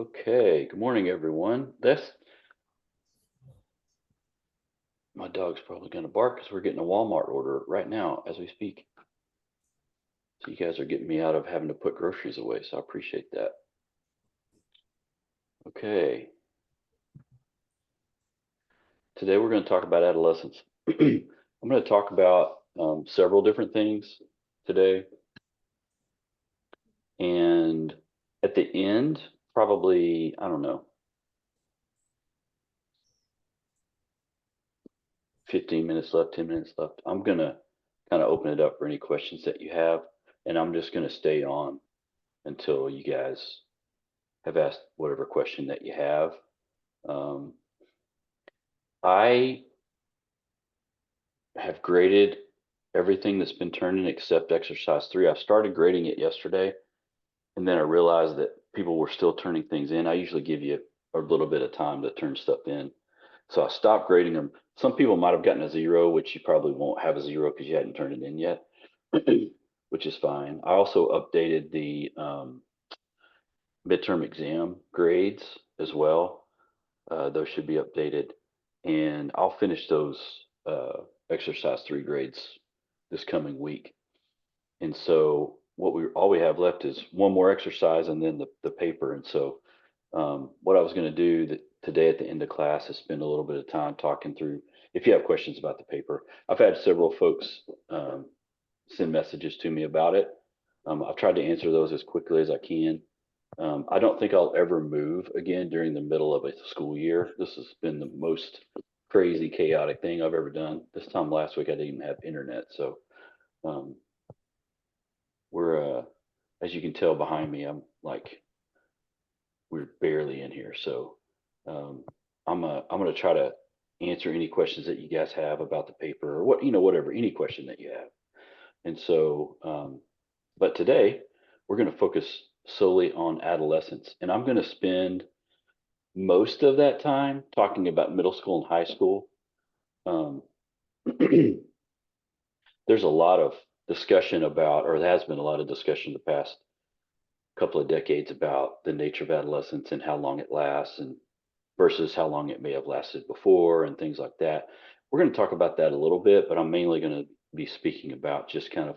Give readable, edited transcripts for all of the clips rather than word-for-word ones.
Okay, good morning, everyone. My dog's probably going to bark because we're getting a Walmart order right now as we speak. So you guys are getting me out of having to put groceries away, so I appreciate that. Okay, today we're going to talk about adolescence. I'm going to talk about several different things today, and at the end, probably, I don't know, 15 minutes left, 10 minutes left. I'm going to kind of open it up for any questions that you have, and I'm just going to stay on until you guys have asked whatever question that you have. Um, I have graded everything that's been turned in except exercise 3. I started grading it yesterday, and then I realized that people were still turning things in. I usually give you a little bit of time to turn stuff in. So I stopped grading them. Some people might have gotten a 0, which you probably won't have a 0 because you hadn't turned it in yet, which is fine. I also updated the midterm exam grades as well. Those should be updated, and I'll finish those exercise 3 grades this coming week. And so all we have left is one more exercise and then the paper. And so what I was going to do today at the end of class is spend a little bit of time talking through. If you have questions about the paper, I've had several folks send messages to me about it. I've tried to answer those as quickly as I can. I don't think I'll ever move again during the middle of a school year. This has been the most crazy, chaotic thing I've ever done. This time last week, I didn't even have internet. So um, as you can tell behind me, we're barely in here. So um, I'm gonna try to answer any questions that you guys have about the paper or whatever, any question that you have. And so, but today we're going to focus solely on adolescence, and I'm going to spend most of that time talking about middle school and high school. Um, there's a lot of discussion about, or there has been a lot of discussion the past couple of decades about the nature of adolescence and how long it lasts, and versus how long it may have lasted before, and things like that. We're going to talk about that a little bit, but I'm mainly going to be speaking about just kind of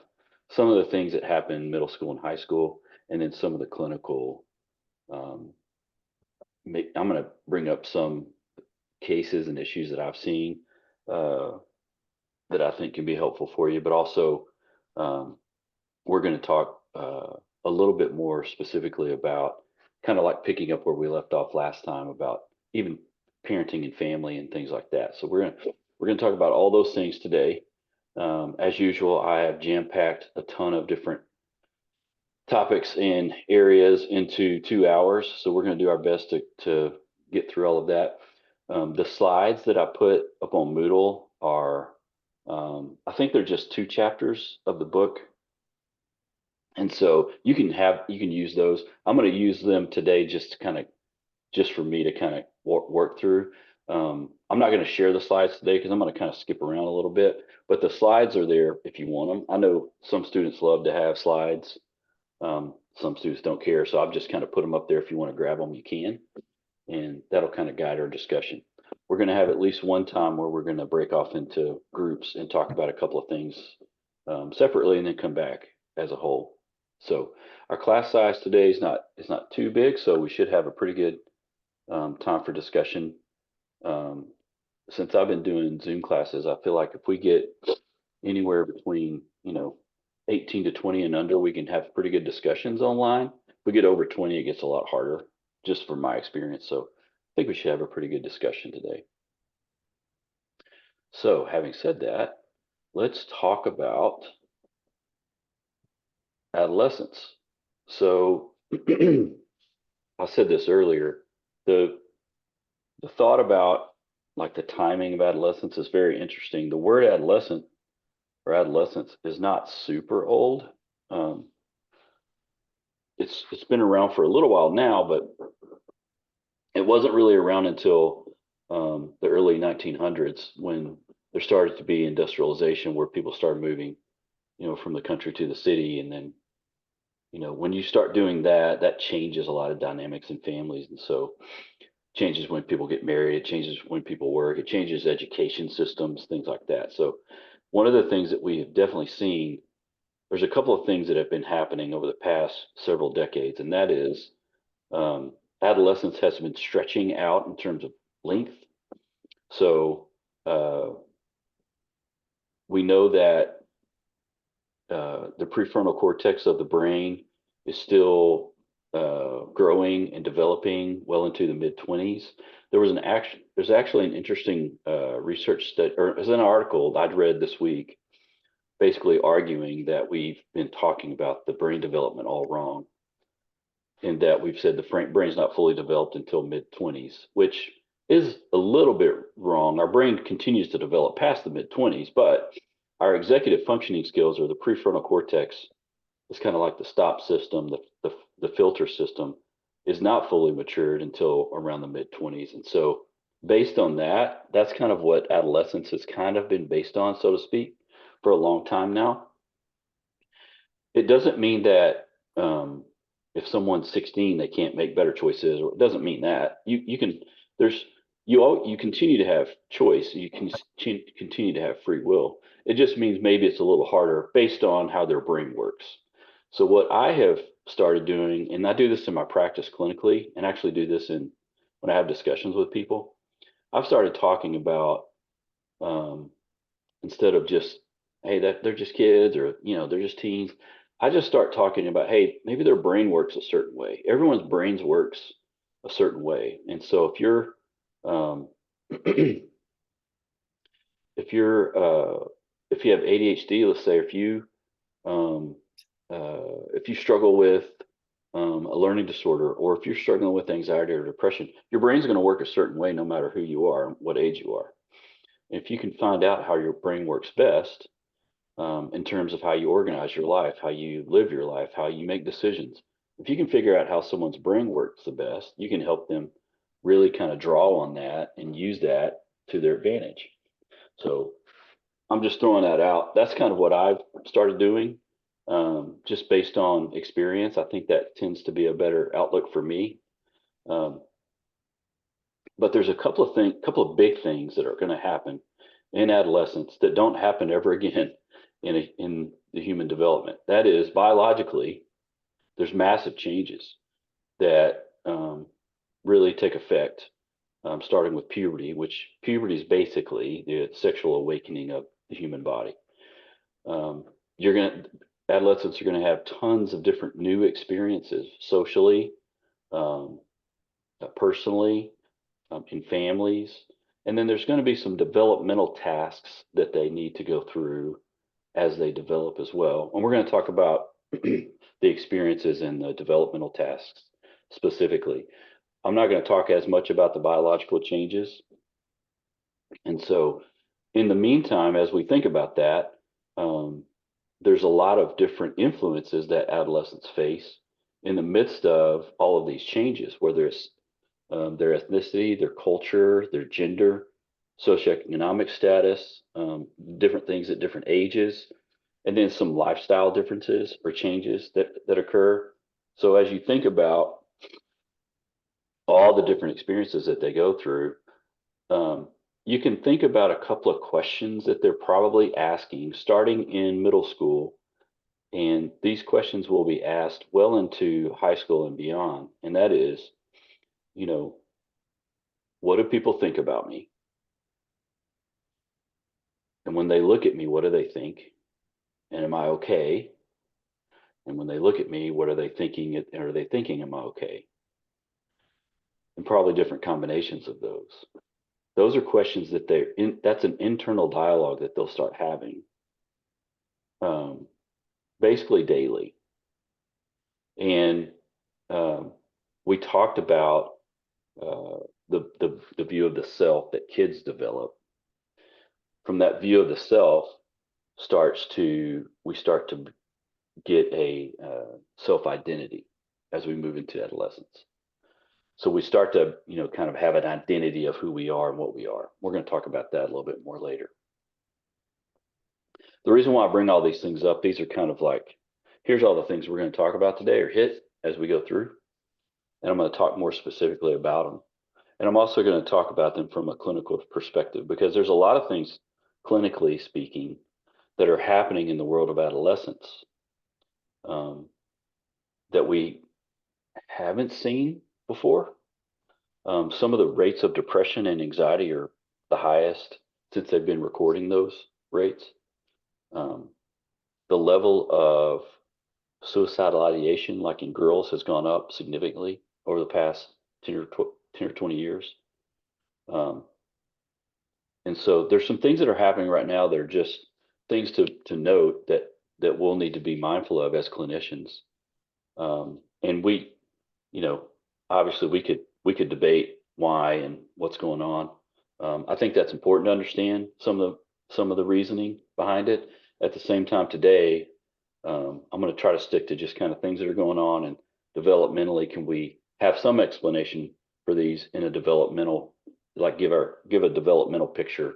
some of the things that happen in middle school and high school, and then some of the clinical. Um, I'm going to bring up some cases and issues that I've seen uh, that I think can be helpful for you. But also, um, we're going to talk a little bit more specifically about kind of like picking up where we left off last time about even parenting and family and things like that. So we're going to talk about all those things today. As usual, I have jam packed a ton of different topics and areas into 2 hours. So we're going to do our best to get through all of that. The slides that I put up on Moodle are, I think they're just 2 chapters of the book. And so you can use those. I'm going to use them today just for me to kind of work through. I'm not going to share the slides today because I'm going to kind of skip around a little bit, but the slides are there if you want them. I know some students love to have slides. Some students don't care. So I've just kind of put them up there. If you want to grab them, you can, and that'll kind of guide our discussion. We're going to have at least one time where we're going to break off into groups and talk about a couple of things separately, and then come back as a whole. So our class size today is not too big, so we should have a pretty good time for discussion. Um, since I've been doing Zoom classes, I feel like if we get anywhere between 18 to 20 and under, we can have pretty good discussions online. If we get over 20, it gets a lot harder, just from my experience. So I think we should have a pretty good discussion today. So having said that, let's talk about adolescence. So I said this earlier, the the thought about like the timing of adolescence is very interesting. The word adolescent or adolescence is not super old. Um, it's been around for a little while now, but it wasn't really around until the early 1900s when there started to be industrialization, where people started moving, from the country to the city, and then when you start doing that, that changes a lot of dynamics in families. And so changes when people get married, it changes when people work, it changes education systems, things like that. So one of the things that we have definitely seen, there's a couple of things that have been happening over the past several decades, and that is adolescence has been stretching out in terms of length. So uh, we know that the prefrontal cortex of the brain is still growing and developing well into the mid 20s. There's actually an interesting research study, or there's an article I'd read this week, basically arguing that we've been talking about the brain development all wrong, in that we've said the brain's not fully developed until mid 20s, which is a little bit wrong. Our brain continues to develop past the mid 20s, but our executive functioning skills, or the prefrontal cortex, is kind of like the stop system, the filter system, is not fully matured until around the mid 20s. And so, based on that, that's kind of what adolescence has kind of been based on, so to speak, for a long time now. It doesn't mean that if someone's 16, they can't make better choices, or it doesn't mean that you can. There's you continue to have choice. You can continue to have free will. It just means maybe it's a little harder based on how their brain works. So what I have started doing, and I do this in my practice clinically, and actually do this in when I have discussions with people, I've started talking about um, instead of just, hey, that they're just kids, or they're just teens. I just start talking about, hey, maybe their brain works a certain way. Everyone's brains works a certain way. And so um, if you're if you have ADHD, let's say, um, if you struggle with a learning disorder, or if you're struggling with anxiety or depression, your brain's going to work a certain way no matter who you are and what age you are. If you can find out how your brain works best, in terms of how you organize your life, how you live your life, how you make decisions. If you can figure out how someone's brain works the best, you can help them really kind of draw on that and use that to their advantage. So I'm just throwing that out. That's kind of what I've started doing, just based on experience. I think that tends to be a better outlook for me. Um, but there's couple of big things that are going to happen in adolescence that don't happen ever again in the human development. That is, biologically, there's massive changes that really take effect, starting with puberty, which puberty is basically the sexual awakening of the human body. Um, you're going to Adolescents are going to have tons of different new experiences socially, um, personally, in families. And then there's going to be some developmental tasks that they need to go through as they develop as well. And we're going to talk about the experiences and the developmental tasks specifically. I'm not going to talk as much about the biological changes. And so, in the meantime, as we think about that, um, there's a lot of different influences that adolescents face in the midst of all of these changes, whether it's their ethnicity, their culture, their gender, socioeconomic status, different things at different ages, and then some lifestyle differences or changes that occur. So as you think about all the different experiences that they go through, um, you can think about a couple of questions that they're probably asking starting in middle school. And these questions will be asked well into high school and beyond. And that is, you know, what do people think about me? And when they look at me, what do they think? And am I okay? And when they look at me, what are they thinking? Are they thinking, am I okay? And probably different combinations of those. Those are questions that that's an internal dialogue that they'll start having, um, basically daily. And um, we talked about the view of the self that kids develop. From that view of the self, we start to get a self identity as we move into adolescence. So we start to, kind of have an identity of who we are and what we are. We're going to talk about that a little bit more later. The reason why I bring all these things up, these are kind of like here's all the things we're going to talk about today or hit as we go through. And I'm going to talk more specifically about them. And I'm also going to talk about them from a clinical perspective because there's a lot of things, clinically speaking, that are happening in the world of adolescence um, that we haven't seen before. Some of the rates of depression and anxiety are the highest since they've been recording those rates. Um, the level of suicidal ideation, like in girls, has gone up significantly over the past 10 or 20 years. Um, and so there's some things that are happening right now that are just things to note that we'll need to be mindful of as clinicians. And we, you know, obviously we could debate why and what's going on. I think that's important to understand some of the reasoning behind it. At the same time, today, I'm going to try to stick to just kind of things that are going on and developmentally. Can we have some explanation for these in a developmental, like give a developmental picture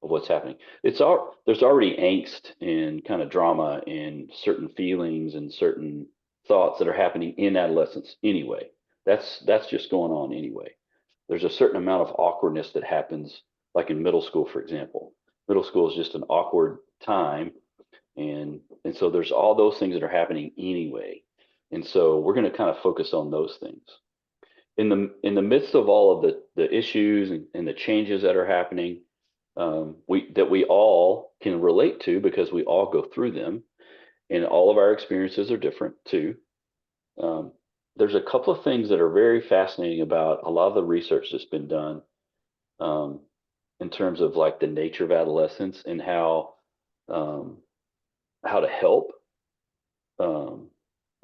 of what's happening? There's already angst and kind of drama and certain feelings and certain thoughts that are happening in adolescence anyway. That's just going on anyway. There's a certain amount of awkwardness that happens, like in middle school, for example. Middle school is just an awkward time, and so there's all those things that are happening anyway. And so we're going to kind of focus on those things. In the midst of all of the issues and the changes that are happening, we all can relate to because we all go through them, and all of our experiences are different too. Um, there's a couple of things that are very fascinating about a lot of the research that's been done um, in terms of like the nature of adolescence and um, how to um,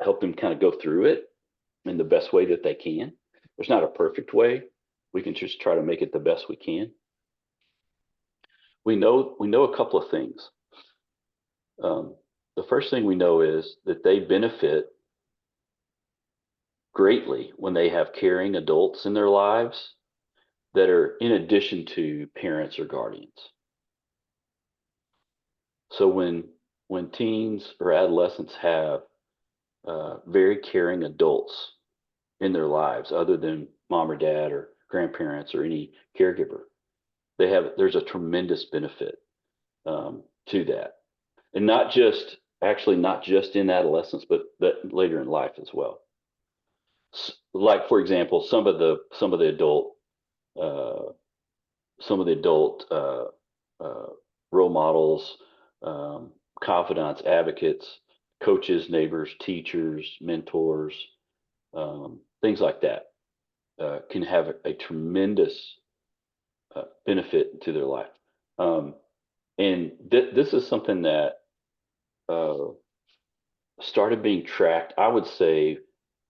help them kind of go through it in the best way that they can. There's not a perfect way. We can just try to make it the best we can. We know a couple of things. Um, the first thing we know is that they benefit greatly when they have caring adults in their lives that are in addition to parents or guardians. So when teens or adolescents have very caring adults in their lives, other than mom or dad or grandparents or any caregiver, there's a tremendous benefit to that, and not just in adolescence, but later in life as well. Like for example, uh, some of the adult uh, role models, confidants, advocates, coaches, neighbors, teachers, mentors, things like that can have a tremendous benefit to their life. Um, and this is something that uh, started being tracked, I would say,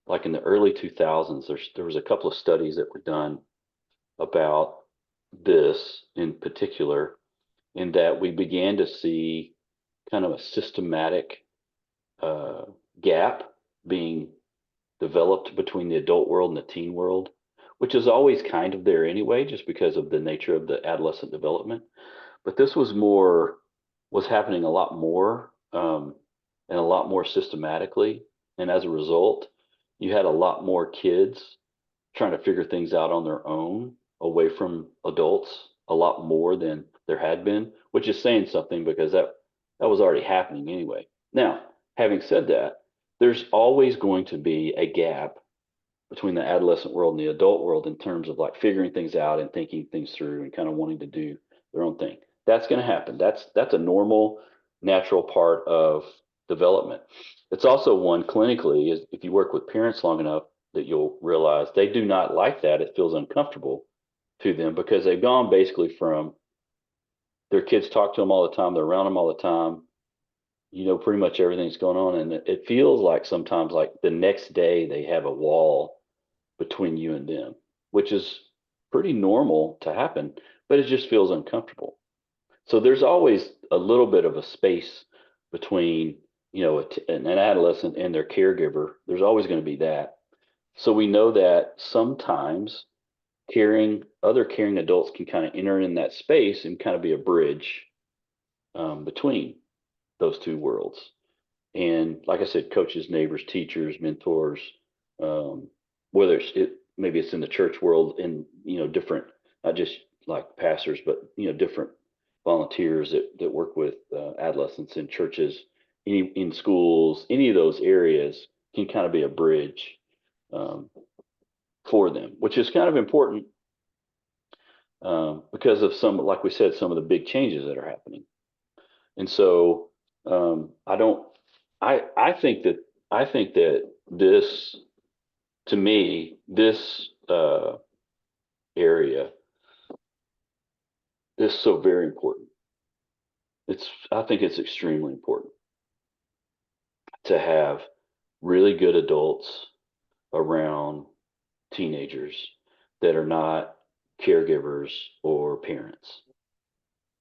like in the early 2000s. There was a couple of studies that were done about this in particular, in that we began to see kind of a systematic uh, gap being developed between the adult world and the teen world, which is always kind of there anyway, just because of the nature of the adolescent development. But this was happening a lot more and a lot more systematically. And as a result, you had a lot more kids trying to figure things out on their own away from adults a lot more than there had been, which is saying something because that was already happening anyway. Now, having said that, there's always going to be a gap between the adolescent world and the adult world in terms of like figuring things out and thinking things through and kind of wanting to do their own thing. That's going to happen. That's a normal, natural part of development. It's also one clinically, is if you work with parents long enough, that you'll realize they do not like that. It feels uncomfortable to them because they've gone basically from their kids talk to them all the time, they're around them all the time, pretty much everything's going on, and it feels like sometimes like the next day they have a wall between you and them, which is pretty normal to happen, but it just feels uncomfortable. So there's always a little bit of a space between, an adolescent and their caregiver. There's always going to be that. So we know that sometimes other caring adults can kind of enter in that space and kind of be a bridge between those two worlds. And like I said, coaches, neighbors, teachers, mentors, whether maybe it's in the church world, in different, not just like pastors, but different volunteers that work with adolescents in churches, in schools, any of those areas can kind of be a bridge um, for them, which is kind of important because of like we said, some of the big changes that are happening. And so I don't, I think that this, to me, this area is so very important. I think it's extremely important to have really good adults around teenagers that are not caregivers or parents.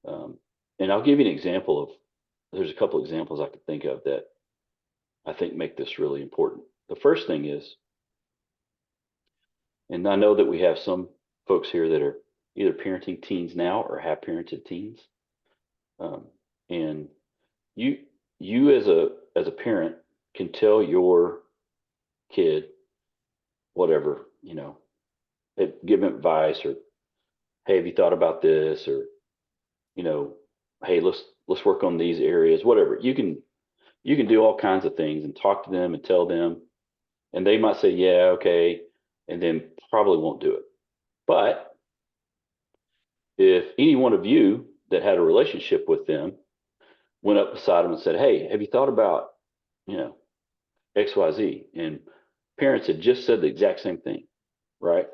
Um, and I'll give you an example of, there's a couple examples I could think of that I think make this really important. The first thing is, and I know that we have some folks here that are either parenting teens now or have parented teens. Um, and you you as a parent can tell your kid whatever, give them advice, or hey, have you thought about this, or you know, hey, let's work on these areas, whatever. You can do all kinds of things and talk to them and tell them, and they might say, yeah, okay, and then probably won't do it. But if any one of you that had a relationship with them went up beside them and said, hey, have you thought about, you know, XYZ? And parents had just said the exact same thing, right?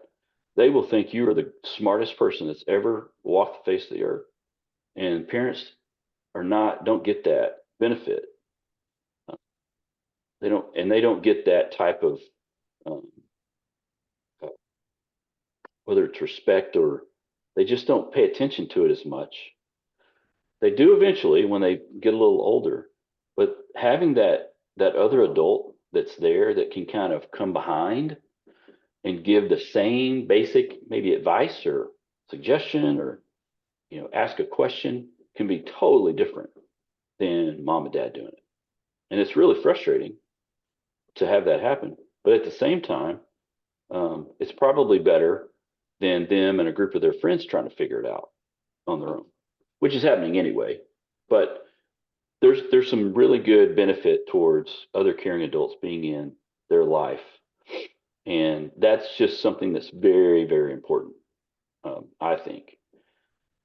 They will think you are the smartest person that's ever walked the face of the earth. And parents don't get that benefit. They don't get that type of, um, uh, whether it's respect, or they just don't pay attention to it as much. They do eventually when they get a little older, but having that other adult that's there that can kind of come behind and give the same basic maybe advice or suggestion, or ask a question, can be totally different than mom and dad doing it. And it's really frustrating to have that happen. But at the same time, it's probably better than them and a group of their friends trying to figure it out on their own, which is happening anyway. But there's some really good benefit towards other caring adults being in their life, and that's just something that's very, very important, I think.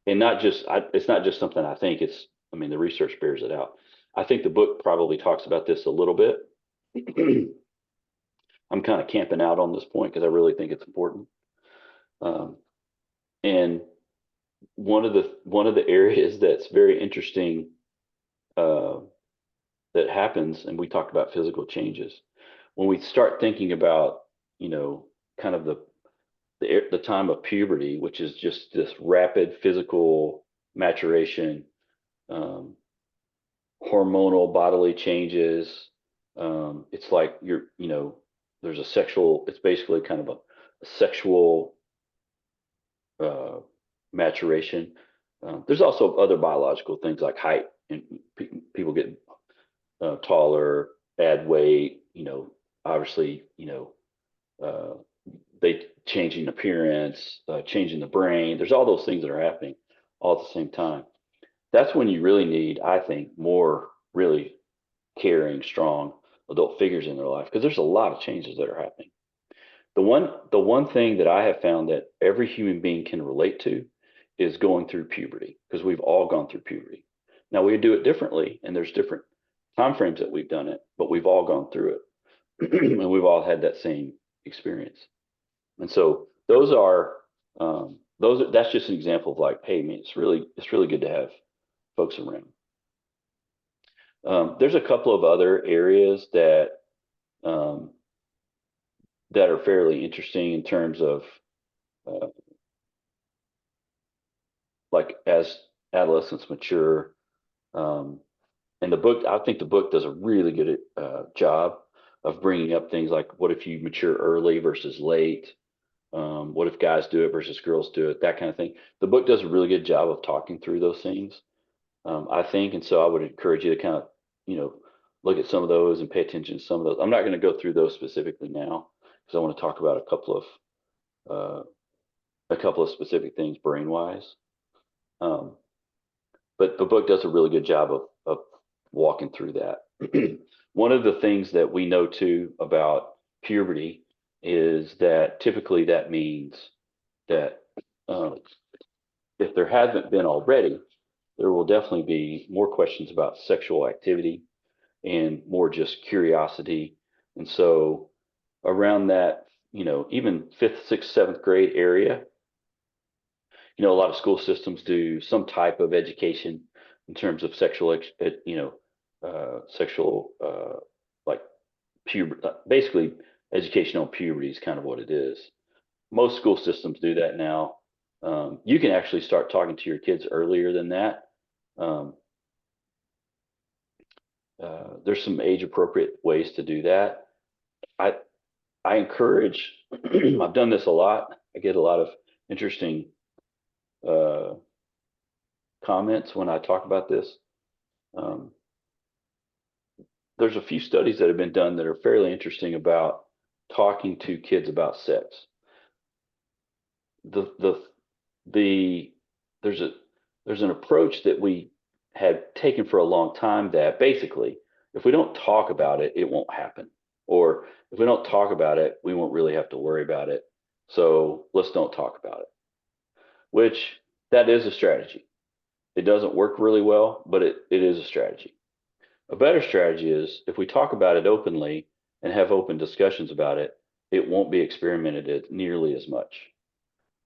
And it's not just something I think. I mean, the research bears it out. I think the book probably talks about this a little bit. I'm kind of camping out on this point because I really think it's important. Um, and one of the areas that's very interesting, uh, that happens, and we talked about physical changes. When we start thinking about, kind of the time of puberty, which is just this rapid physical maturation, um, hormonal bodily changes. It's like there's it's basically kind of a sexual uh, maturation. There's also other biological things like height, and people get taller, add weight, obviously, uh, they changing appearance, changing the brain. There's all those things that are happening all at the same time. That's when you really need, I think, more really caring, strong adult figures in their life, because there's a lot of changes that are happening. The one thing that I have found that every human being can relate to is going through puberty, because we've all gone through puberty. Now we do it differently, and there's different time frames that we've done it, but we've all gone through it, and we've all had that same experience. And so that's just an example of like, hey, man, it's really good to have folks around. There's a couple of other areas um, that are fairly interesting in terms of, uh, like, as adolescents mature. Um, and I think the book does a really good job of bringing up things like, what if you mature early versus late? What if guys do it versus girls do it? That kind of thing. The book does a really good job of talking through those things, I think. And so I would encourage you to kind of, you know, look at some of those and pay attention to some of those. I'm not going to go through those specifically now because I want to talk about a couple of specific things brain wise. Um, but the book does a really good job of walking through that. One of the things that we know too about puberty is that typically that means that um, if there hasn't been already, there will definitely be more questions about sexual activity and more just curiosity. And so around that, even fifth, sixth, seventh grade area, a lot of school systems do some type of education in terms of sexual, like basically education on puberty is kind of what it is. Most school systems do that now. You can actually start talking to your kids earlier than that. Um, there's some age appropriate ways to do that. I I encourage. I've done this a lot. I get a lot of interesting uh, comments when I talk about this. Um, there's a few studies that have been done that are fairly interesting about talking to kids about sex. The the the there's a there's an approach that we had taken for a long time that basically, if we don't talk about it, it won't happen. Or if we don't talk about it, we won't really have to worry about it. So let's don't talk about it, which that is a strategy. It doesn't work really well, but it is a strategy. A better strategy is if we talk about it openly and have open discussions about it, it won't be experimented nearly as much,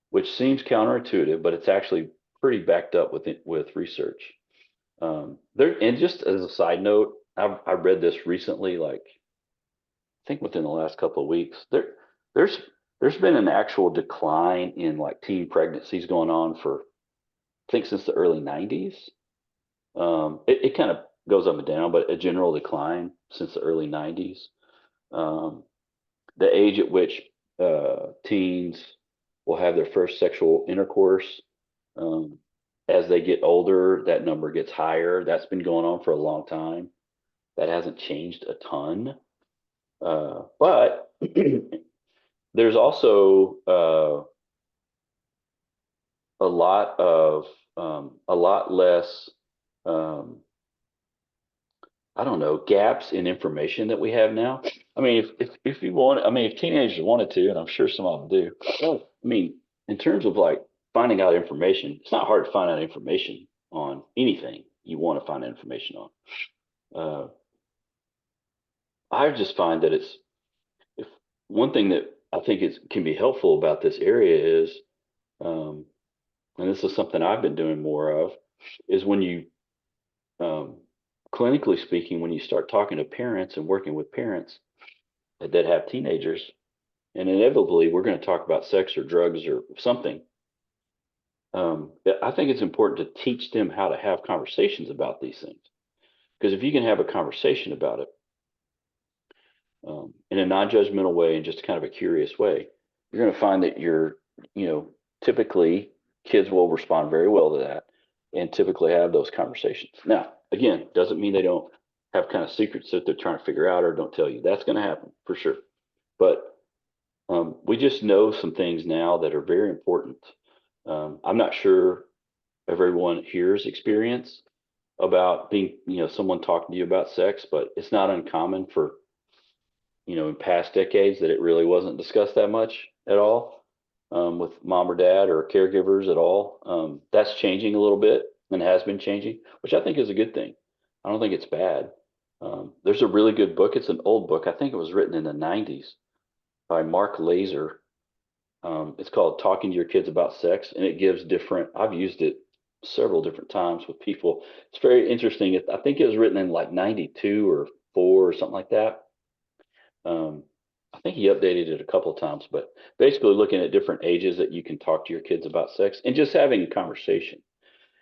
which seems counterintuitive, but it's actually pretty backed up with research. And just as a side note, I read this recently, like I think within the last couple of weeks. There's there's been an actual decline in like teen pregnancies going on for I think since the early '90s. It kind of goes up and down, but a general decline since the early '90s. Um, the age at which teens will have their first sexual intercourse, um, as they get older, that number gets higher. That's been going on for a long time. That hasn't changed a ton. But there's also a lot less um, I don't know, gaps in information that we have now. I mean, if you want, I mean, if teenagers wanted to, and I'm sure some of them do. I mean, in terms of like finding out information, it's not hard to find out information on anything you want to find information on. Uh, I just find that if one thing that I think can be helpful about this area is, um, and this is something I've been doing more of, is when you, um, clinically speaking, when you start talking to parents and working with parents that have teenagers, and inevitably we're going to talk about sex or drugs or something. I think it's important to teach them how to have conversations about these things. Because if you can have a conversation about it in a non-judgmental way and just kind of a curious way, you're going to find that you know, typically kids will respond very well to that and typically have those conversations. Now, again, doesn't mean they don't have kind of secrets that they're trying to figure out or don't tell you. That's going to happen for sure. But we just know some things now that are very important. I'm not sure everyone here's experience about being, someone talking to you about sex, but it's not uncommon for, in past decades that it really wasn't discussed that much at all with mom or dad or caregivers at all. That's changing a little bit and has been changing, which I think is a good thing. I don't think it's bad. There's a really good book. It's an old book. I think it was written in the '90s by Mark Laser. It's called Talking to Your Kids About Sex, and it gives I've used it several different times with people. It's very interesting. I think it was written in like '92 or '4 or something like that. Um, I think he updated it a couple of times, but basically looking at different ages that you can talk to your kids about sex and just having a conversation.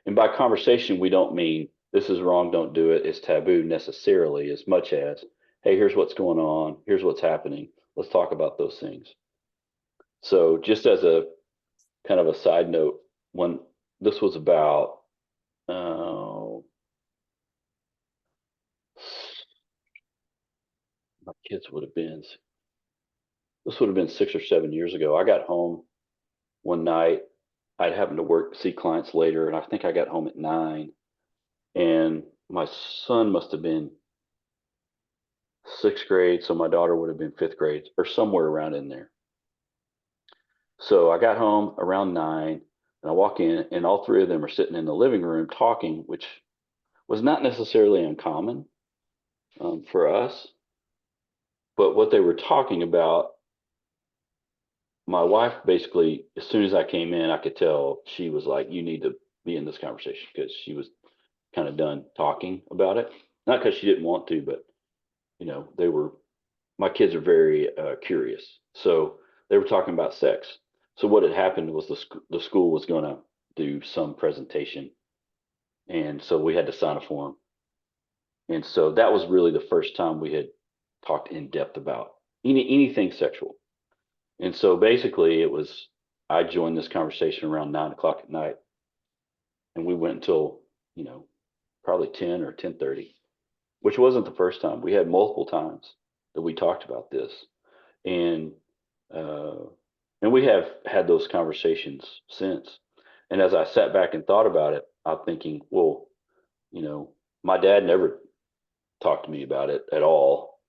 And by conversation, we don't mean this is wrong, don't do it, it's taboo necessarily, as much as, hey, here's what's going on, here's what's happening. Let's talk about those things. So just as a kind of a side note, when this was about uh, kids would have been. This would have been 6 or 7 years ago. I got home one night. I'd happened to see clients later, and I think I got home at 9. And my son must have been 6th grade, so my daughter would have been 5th grade or somewhere around in there. So I got home around 9, and I walk in, and all three of them are sitting in the living room talking, which was not necessarily uncommon for us. But what they were talking about, my wife basically, as soon as I came in, I could tell she was like, "You need to be in this conversation," because she was kind of done talking about it. Not because she didn't want to, but they were. My kids are very curious, so they were talking about sex. So what had happened was the school was going to do some presentation, and so we had to sign a form. And so that was really the first time we had talked in depth about anything sexual. And so basically, it was I joined this conversation around 9 o'clock at night, and we went until you know probably 10 or 10:30, which wasn't the first time. We had multiple times that we talked about this, and uh, and we have had those conversations since. And as I sat back and thought about it, I'm thinking, well, you know, my dad never talked to me about it at all.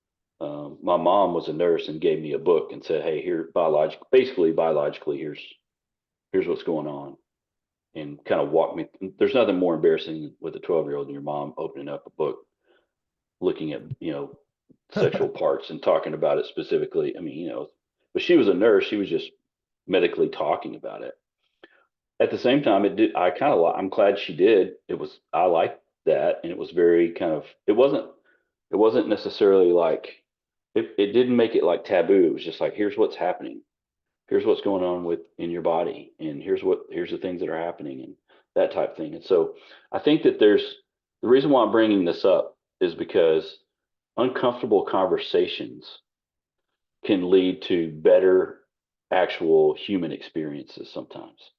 My mom was a nurse and gave me a book and said, "Hey, here, biologically, here's what's going on," and kind of walked me. There's nothing more embarrassing with a 12-year-old than your mom opening up a book, looking at sexual parts and talking about it specifically. I mean, but she was a nurse. She was just medically talking about it. At the same time, it did. I'm glad she did. I liked that, and it was very kind of. It wasn't necessarily like it didn't make it like taboo. It was just like, here's what's happening. Here's what's going on in your body, and here's the things that are happening, and that type thing. And so I think that there's the reason why I'm bringing this up is because uncomfortable conversations can lead to better actual human experiences sometimes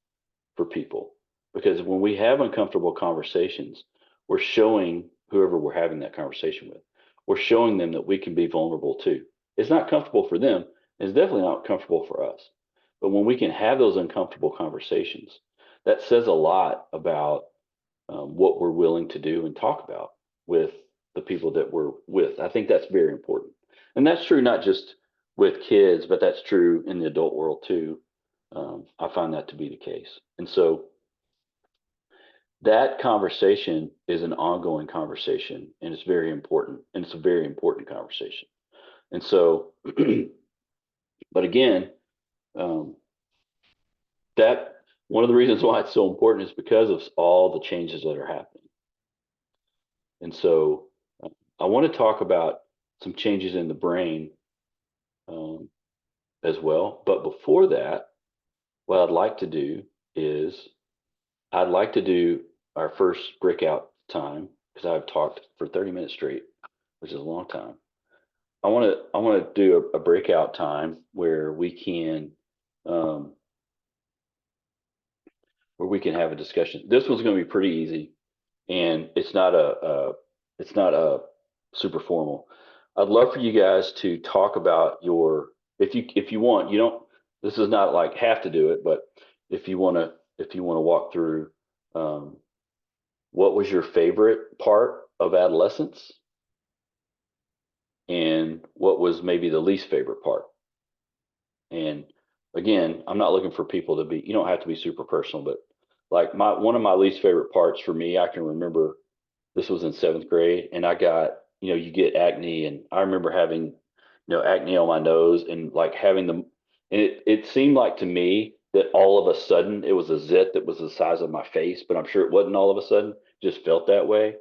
for people. Because when we have uncomfortable conversations, we're showing whoever we're having that conversation with, we're showing them that we can be vulnerable too. It's not comfortable for them. It's definitely not comfortable for us. But when we can have those uncomfortable conversations, that says a lot about what we're willing to do and talk about with the people that we're with. I think that's very important. And that's true not just with kids, but that's true in the adult world too. I find that to be the case. And so that conversation is an ongoing conversation, and it's very important. And it's a very important conversation. And so, but again, um, that one of the reasons why it's so important is because of all the changes that are happening. And so I want to talk about some changes in the brain um, as well. But before that, what I'd like to do is I'd like to do our first breakout time because I've talked for 30 minutes straight, which is a long time. I want to do a breakout time um, where we can have a discussion. This one's going to be pretty easy, and it's not a super formal. I'd love for you guys to talk about if you want, you don't, this is not like have to do it, but if you want to walk through um, what was your favorite part of adolescence and what was maybe the least favorite part. And again, I'm not looking for people to be, you don't have to be super personal, but like one of my least favorite parts for me, I can remember this was in 7th grade, and I got, you get acne, and I remember having, acne on my nose and like having them, and it seemed like to me that all of a sudden it was a zit that was the size of my face, but I'm sure it wasn't all of a sudden, just felt that way.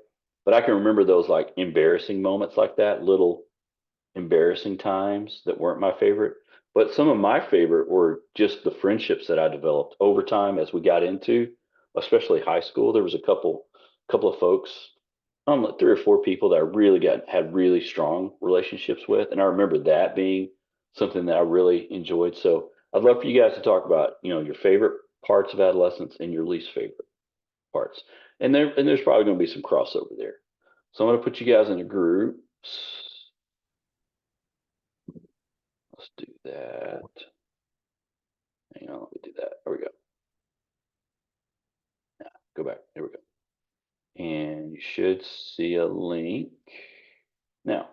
But I can remember those like embarrassing moments like that, little embarrassing times that weren't my favorite. But some of my favorite were just the friendships that I developed over time as we got into, especially high school. There was a couple of folks, 3 or 4 people that I really had really strong relationships with, and I remember that being something that I really enjoyed. So I'd love for you guys to talk about, your favorite parts of adolescence and your least favorite parts, and there's probably going to be some crossover there. So I'm going to put you guys in a group. Let's do that. Hang on, let me do that. There we go. Now, go back. There we go. And you should see a link now.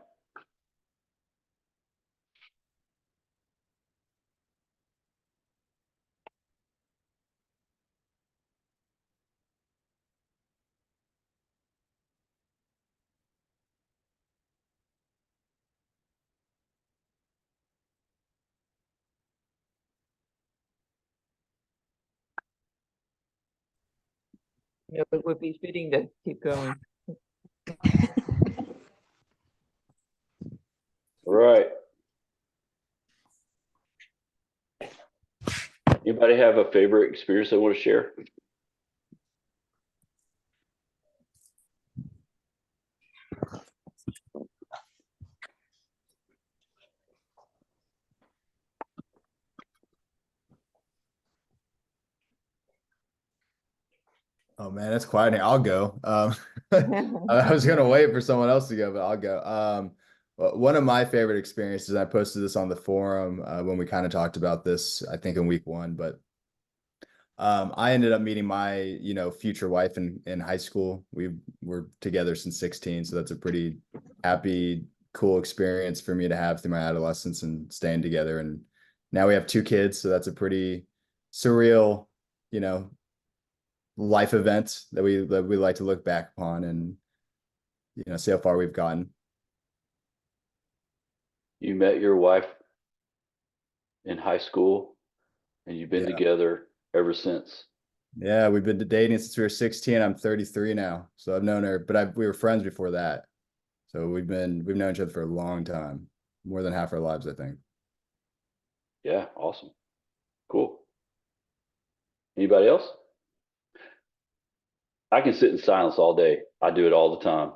You know, it would be fitting to keep going. All right. Anybody have a favorite experience they want to share? Oh man, that's quiet. I'll go. I was gonna wait for someone else to go, but I'll go. One of my favorite experiences, I posted this on the forum when we kind of talked about this, I think in week 1, but I ended up meeting my, future wife in high school. We were together since 16, so that's a pretty happy, cool experience for me to have through my adolescence and staying together. And now we have 2 kids, so that's a pretty surreal, life event that we like to look back upon and see how far we've gotten. You met your wife in high school and you've been Yeah. together ever since. Yeah, we've been dating since we were 16. I'm 33 now, so I've known her, but we were friends before that. So we've known each other for a long time, more than half our lives, I think. Yeah, awesome. Cool. Anybody else? I can sit in silence all day. I do it all the time.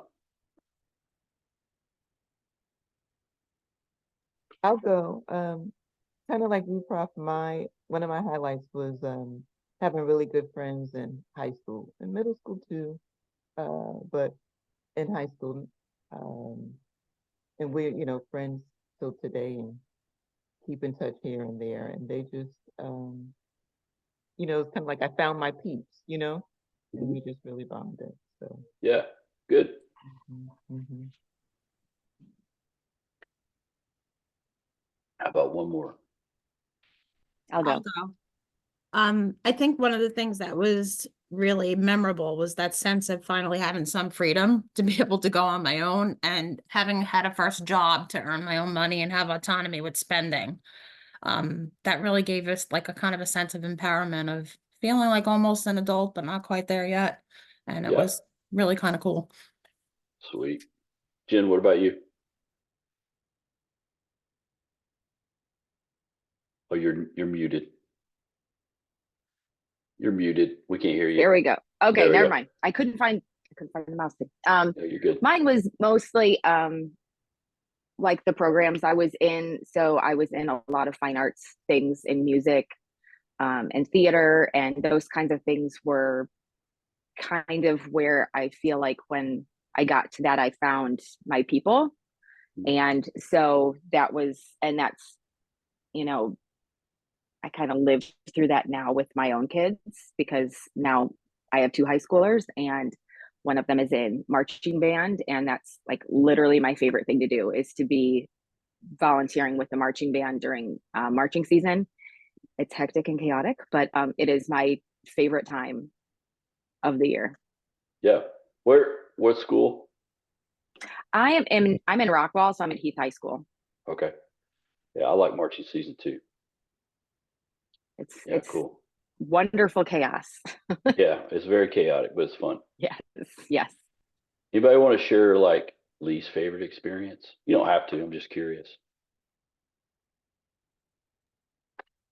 I'll go. Kind of like you, Prof. One of my highlights was having really good friends in high school and middle school too. But in high school, and we're friends till today and keep in touch here and there. And they just it's kind of like I found my peeps, and we just really bonded. So Yeah, good. mm-hmm. How about one more? I'll go. I think one of the things that was really memorable was that sense of finally having some freedom to be able to go on my own and having had a first job to earn my own money and have autonomy with spending. That really gave us like a kind of a sense of empowerment of feeling like almost an adult, but not quite there yet. And it was really kind of cool. Sweet. Jen, what about you? Oh, you're muted. You're muted. We can't hear you. There we go. Okay, There we never go. mind. I couldn't find the mouse thing. No, you're good. Mine was mostly like the programs I was in. So I was in a lot of fine arts things in music and theater, and those kinds of things were kind of where I feel like when I got to that, I found my people. And so that's, I kind of live through that now with my own kids, because now I have 2 high schoolers and one of them is in marching band. And that's like literally my favorite thing to do, is to be volunteering with the marching band during marching season. It's hectic and chaotic, but it is my favorite time of the year. Yeah. What school? I'm in Rockwall, so I'm at Heath High School. Okay. Yeah, I like marching season too. It's cool. Wonderful chaos. Yeah, it's very chaotic, but it's fun. Yes. Anybody want to share like least favorite experience? You don't have to. I'm just curious.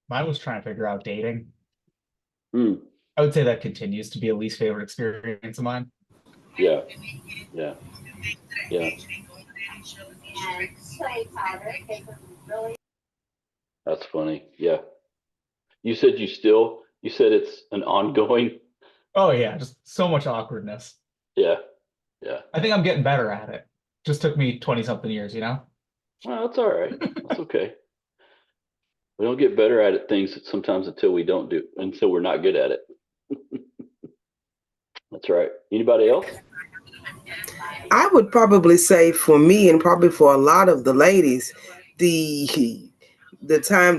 Mine was trying to figure out dating. I would say that continues to be a least favorite experience of mine. Yeah. That's funny. Yeah. You said it's an ongoing. Oh yeah, just so much awkwardness. Yeah. I think I'm getting better at it. Just took me 20 something years, Well, that's all right. That's okay. We don't get better at it things sometimes until we're not good at it. That's right. Anybody else? I would probably say for me and probably for a lot of the ladies, the time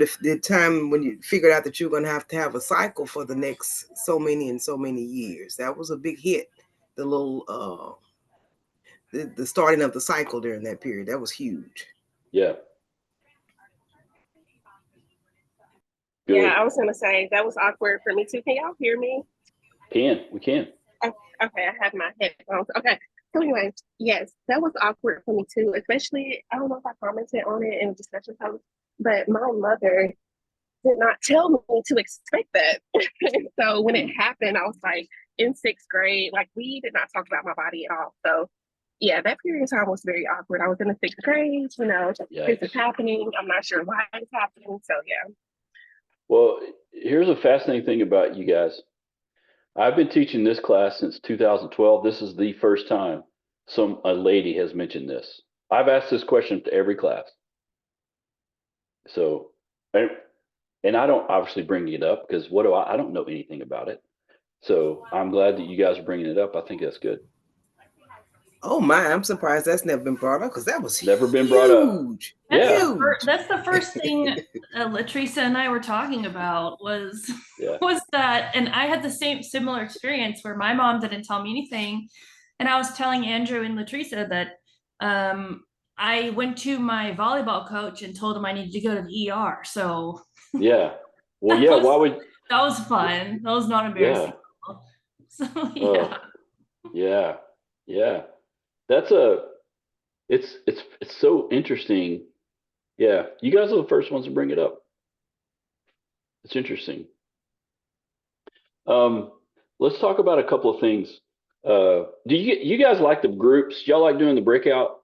when you figured out that you're going to have a cycle for the next so many and so many years. That was a big hit. The little the starting of the cycle during that period. That was huge. Yeah. Yeah, Good. I was gonna say that was awkward for me too. Can y'all hear me? We can. Oh, okay, I have my headphones. Okay. So anyway, yes, that was awkward for me too, especially I don't know if I commented on it in discussion post, but my mother did not tell me to expect that. So when it happened, I was like in sixth grade, like we did not talk about my body at all. So yeah, that period of time was very awkward. I was in the sixth grade, this is happening. I'm not sure why it's happening. So yeah. Well, here's a fascinating thing about you guys. I've been teaching this class since 2012. This is the first time a lady has mentioned this. I've asked this question to every class. So, and I don't obviously bring it up because I don't know anything about it. So I'm glad that you guys are bringing it up. I think that's good. Oh my, I'm surprised that's never been brought up because that was never been brought up. Yeah, that's the first thing Latricia and I were talking about was that, and I had the similar experience where my mom didn't tell me anything, and I was telling Andrew and Latricia that I went to my volleyball coach and told him I needed to go to the ER. So yeah, well, yeah. Why would that was fun? That was not embarrassing. Yeah. So yeah, yeah. That's it's so interesting. Yeah, you guys are the first ones to bring it up. It's interesting. Let's talk about a couple of things. Do you guys like the groups? Y'all like doing the breakout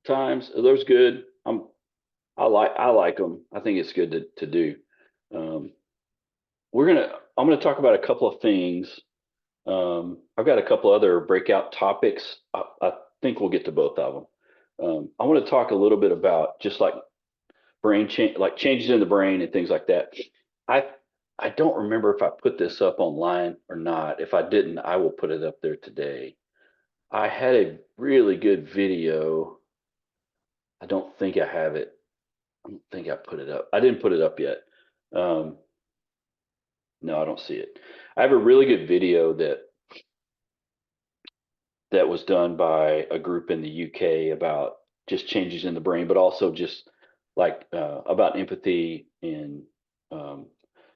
times? Are those good? I like them. I think it's good to do. I'm gonna talk about a couple of things. I've got a couple other breakout topics. I think we'll get to both of them. I want to talk a little bit about just like brain change, like changes in the brain and things like that. I don't remember if I put this up online or not. If I didn't, I will put it up there today. I had a really good video. I don't think I have it. I don't think I put it up. I didn't put it up yet. No, I don't see it. I have a really good video that was done by a group in the UK about just changes in the brain, but also just like about empathy and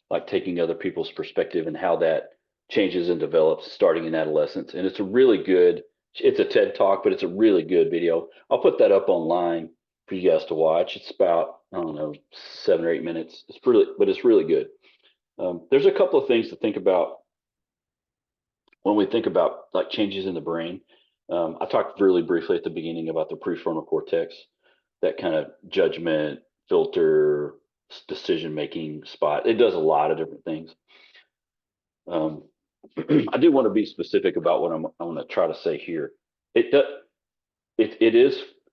like taking other people's perspective and how that changes and develops starting in adolescence. And it's a TED talk, but it's a really good video. I'll put that up online for you guys to watch. It's about, I don't know, 7 or 8 minutes. But it's really good. There's a couple of things to think about when we think about like changes in the brain. I talked really briefly at the beginning about the prefrontal cortex, that kind of judgment, filter, decision-making spot. It does a lot of different things. I do want to be specific about what I'm going to try to say here. It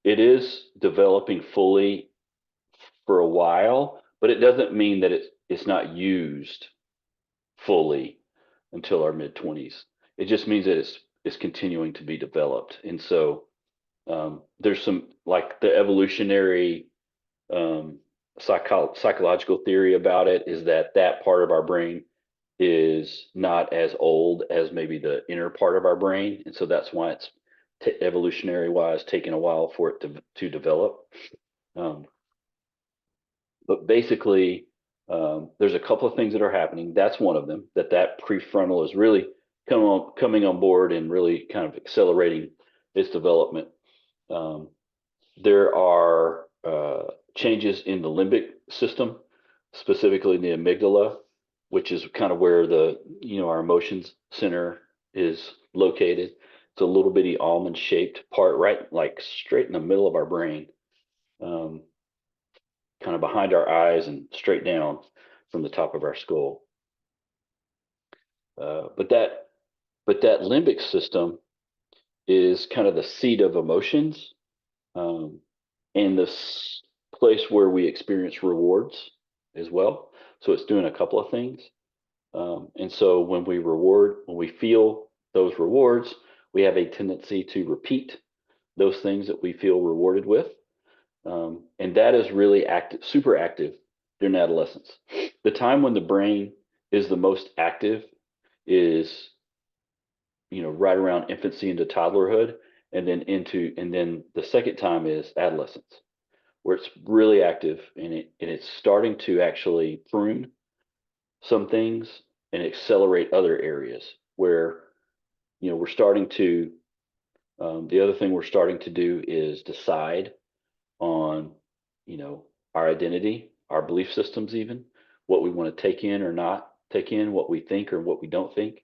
is developing fully for a while, but it doesn't mean that it's not used fully until our mid-20s. It just means that it's continuing to be developed. And so there's some like the evolutionary psychological theory about it is that part of our brain is not as old as maybe the inner part of our brain, and so that's why it's evolutionary wise taken a while for it to develop. But basically, there's a couple of things that are happening. That's one of them. That prefrontal is really coming on board and really kind of accelerating its development. There are changes in the limbic system, specifically in the amygdala, which is kind of where our emotions center is located. It's a little bitty almond shaped part, right, like straight in the middle of our brain, kind of behind our eyes and straight down from the top of our skull. But that limbic system is kind of the seat of emotions, and this place where we experience rewards. as well. So it's doing a couple of things. And so when we feel those rewards, we have a tendency to repeat those things that we feel rewarded with. And that is really active, super active during adolescence. The time when the brain is the most active is, right around infancy into toddlerhood, and then the second time is adolescence, where it's really active and it's starting to actually prune some things and accelerate other areas where, we're starting to, the other thing we're starting to do is decide on, our identity, our belief systems, even what we want to take in or not take in, what we think or what we don't think.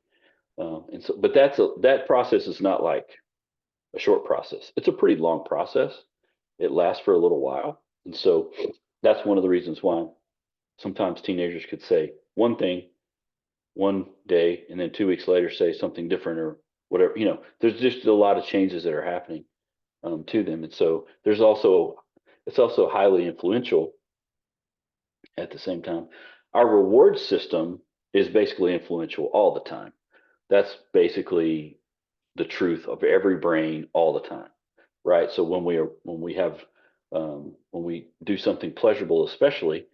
And so, but that process is not like a short process. It's a pretty long process. It lasts for a little while. And so that's one of the reasons why sometimes teenagers could say one thing one day and then 2 weeks later say something different or whatever. There's just a lot of changes that are happening to them. And so it's also highly influential at the same time. Our reward system is basically influential all the time. That's basically the truth of every brain all the time, right? So when we do something pleasurable, especially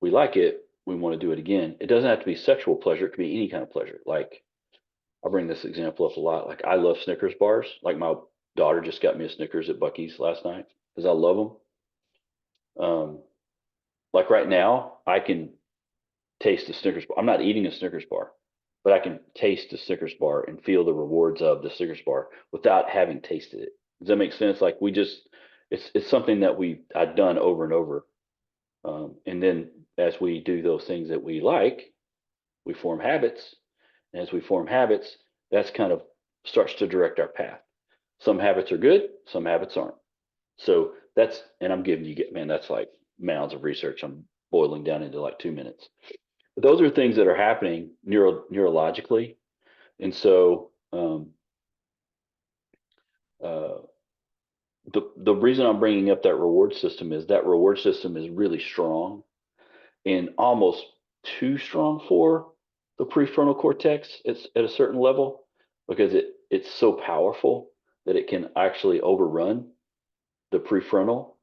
we like it, we want to do it again. It doesn't have to be sexual pleasure. It could be any kind of pleasure. Like, I'll bring this example up a lot. Like, I love Snickers bars. Like, my daughter just got me a Snickers at Buc-ee's last night because I love them. Like right now, I can taste the Snickers bar. I'm not eating a Snickers bar, but I can taste the Snickers bar and feel the rewards of the Snickers bar without having tasted it. Does that make sense? Like, it's something that I've done over and over. And then as we do those things that we like, we form habits. And as we form habits, that's kind of starts to direct our path. Some habits are good, some habits aren't. So and I'm giving you, man, that's like mounds of research. I'm boiling down into like 2 minutes. But those are things that are happening neurologically. And so the reason I'm bringing up that reward system is that reward system is really strong and almost too strong for the prefrontal cortex. It's at a certain level because it's so powerful that it can actually overrun the prefrontal,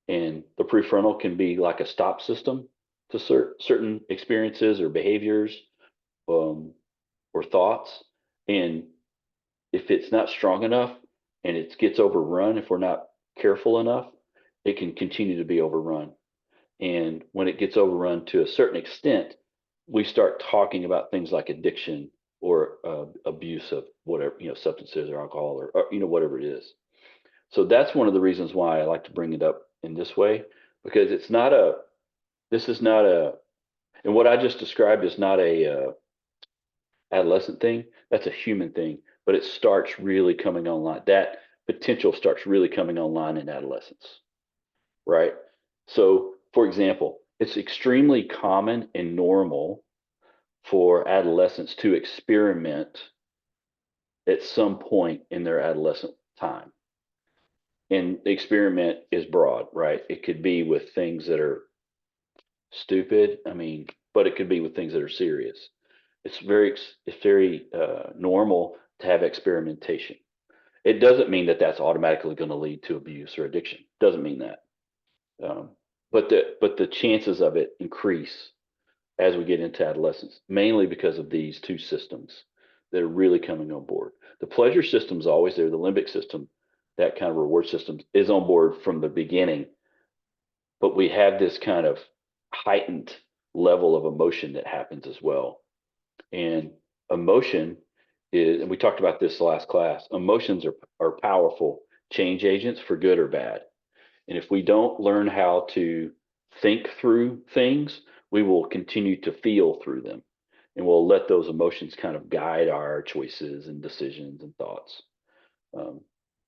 and the prefrontal can be like a stop system to certain experiences or behaviors, or thoughts. And if it's not strong enough and it gets overrun, if we're not careful enough, it can continue to be overrun. And when it gets overrun to a certain extent, we start talking about things like addiction or abuse of whatever, substances or alcohol or whatever it is. So that's one of the reasons why I like to bring it up in this way, because this is not a, and what I just described is not a adolescent thing. That's a human thing, but it starts really coming online. That potential starts really coming online in adolescence, right? So, for example, it's extremely common and normal for adolescents to experiment at some point in their adolescent time. And the experiment is broad, right? It could be with things that are stupid, but it could be with things that are serious. It's very normal to have experimentation. It doesn't mean that that's automatically going to lead to abuse or addiction. Doesn't mean that. But the chances of it increase as we get into adolescence, mainly because of these two systems that are really coming on board. The pleasure system is always there. The limbic system, that kind of reward system, is on board from the beginning. But we have this kind of heightened level of emotion that happens as well. And emotion is, and we talked about this last class, emotions are powerful change agents for good or bad. And if we don't learn how to think through things, we will continue to feel through them. And we'll let those emotions kind of guide our choices and decisions and thoughts.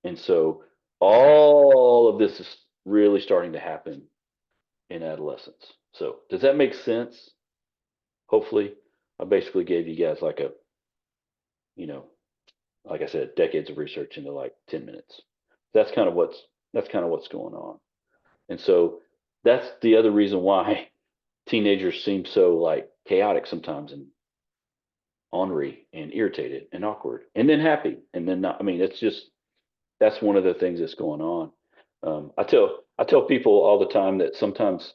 And so all of this is really starting to happen in adolescence. So does that make sense? Hopefully, I basically gave you guys like like I said, decades of research into like 10 minutes. That's kind of what's going on. And so that's the other reason why teenagers seem so like chaotic sometimes and ornery and irritated and awkward and then happy and then not. I mean, it's just, that's one of the things that's going on. I tell people all the time that sometimes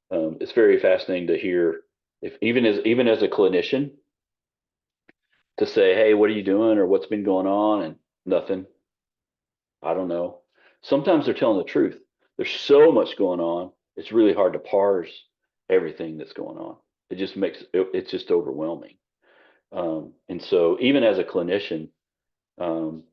it's very fascinating to hear, if even as a clinician, to say, hey, what are you doing, or what's been going on, and nothing. I don't know. Sometimes they're telling the truth. There's so much going on. It's really hard to parse everything that's going on. It just makes it's just overwhelming. And so even as a clinician, um,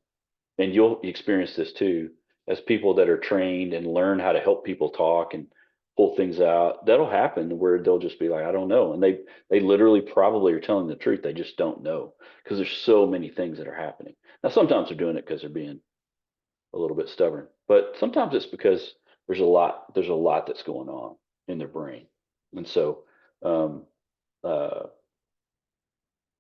and you'll experience this too, as people that are trained and learn how to help people talk and pull things out, that'll happen where they'll just be like, I don't know. And they literally probably are telling the truth. They just don't know because there's so many things that are happening. Now, sometimes they're doing it because they're being a little bit stubborn, but sometimes it's because there's a lot that's going on in their brain. And so, um, uh,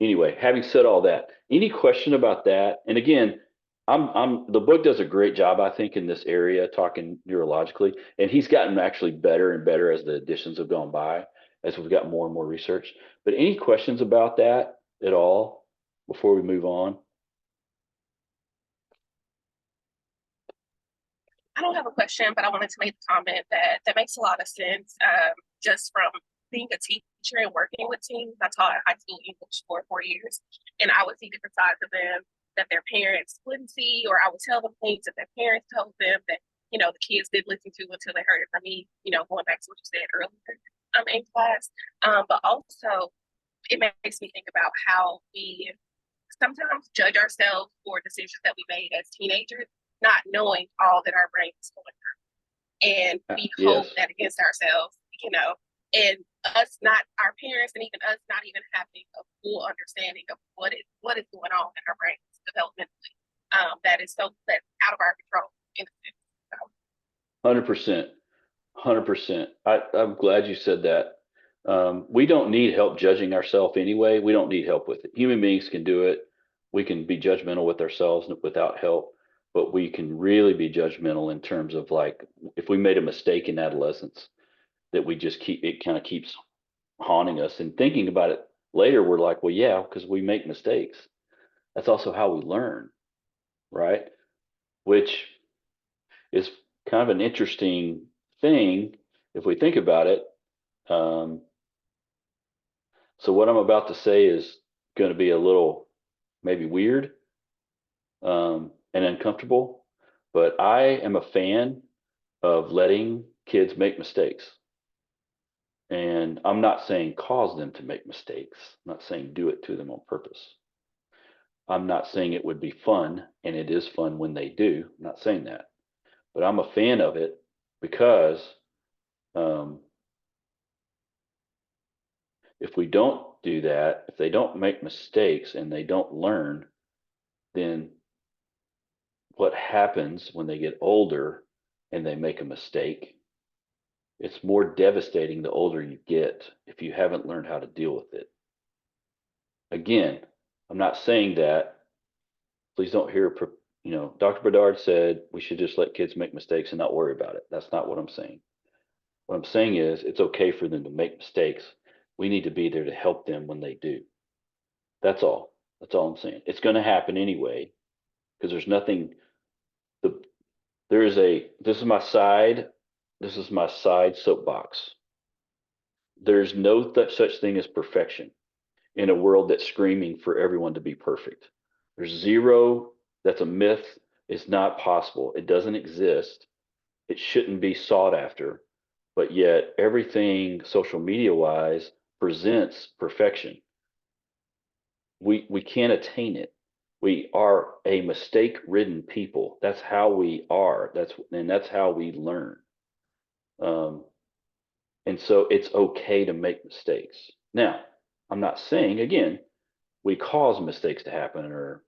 anyway, having said all that, any question about that? And again, the book does a great job, I think, in this area, talking neurologically, and he's gotten actually better and better as the editions have gone by, as we've got more and more research. But any questions about that at all before we move on? I don't have a question, but I wanted to make a comment that makes a lot of sense. Just from being a teacher and working with teens, I taught high school English for 4 years, and I would see different sides of them that their parents wouldn't see, or I would tell them things that their parents told them that the kids did listen to until they heard it from me. Going back to what you said earlier, in class. But also, it makes me think about how we sometimes judge ourselves for decisions that we made as teenagers, not knowing all that our brain is going through. And we hold Yes. that against ourselves, and us not, our parents and even us not even having a full understanding of what is going on in our brains developmentally. That is that's out of our control in a sense. So. 100%. 100%. I'm glad you said that. We don't need help judging ourselves anyway. We don't need help with it. Human beings can do it. We can be judgmental with ourselves without help, but we can really be judgmental in terms of like if we made a mistake in adolescence, that we just it kind of keeps haunting us, and thinking about it later, we're like, well, yeah, because we make mistakes. That's also how we learn, right? Which is kind of an interesting thing if we think about it. Um, so what I'm about to say is going to be a little maybe weird and uncomfortable, but I am a fan of letting kids make mistakes. And I'm not saying cause them to make mistakes. I'm not saying do it to them on purpose. I'm not saying it would be fun, and it is fun when they do. I'm not saying that, but I'm a fan of it because um, if we don't do that, if they don't make mistakes and they don't learn, then what happens when they get older and they make a mistake? It's more devastating the older you get if you haven't learned how to deal with it. Again, I'm not saying that. Please don't hear, Dr. Bedard said we should just let kids make mistakes and not worry about it. That's not what I'm saying. What I'm saying is it's okay for them to make mistakes. We need to be there to help them when they do. That's all. That's all I'm saying. It's going to happen anyway because there's nothing. This is my side soapbox. There's no such thing as perfection in a world that's screaming for everyone to be perfect. There's zero. That's a myth. It's not possible. It doesn't exist. It shouldn't be sought after. But yet everything social media wise presents perfection. We can't attain it. We are a mistake-ridden people. That's how we are. That's how we learn. Um, and so it's okay to make mistakes. Now, I'm not saying again we cause mistakes to happen,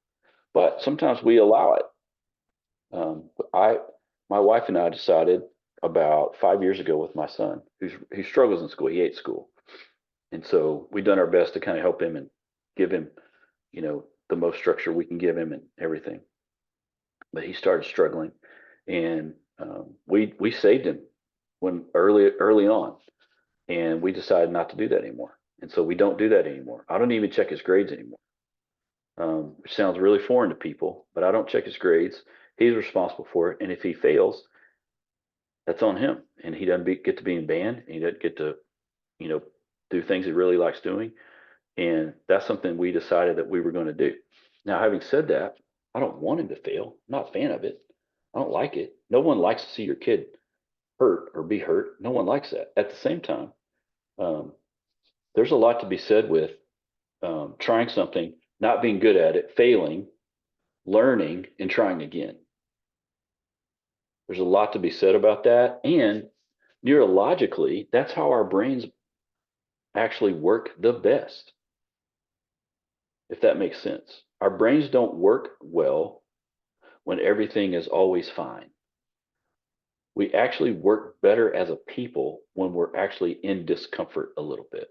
but sometimes we allow it. My wife and I decided about 5 years ago with my son, he struggles in school. He hates school, and so we've done our best to kind of help him and give him, the most structure we can give him and everything. But he started struggling, and we saved him when early on, And we decided not to do that anymore. And so we don't do that anymore. I don't even check his grades anymore. Which sounds really foreign to people, but I don't check his grades. He's responsible for it. And if he fails, that's on him. And he doesn't get to be in band. And he doesn't get to, do things he really likes doing. And that's something we decided that we were going to do. Now, having said that, I don't want him to fail. I'm not a fan of it. I don't like it. No one likes to see your kid hurt or be hurt. No one likes that. At the same time, there's a lot to be said with trying something, not being good at it, failing, learning, and trying again. There's a lot to be said about that. And neurologically, that's how our brains actually work the best, if that makes sense. Our brains don't work well when everything is always fine. We actually work better as a people when we're actually in discomfort a little bit.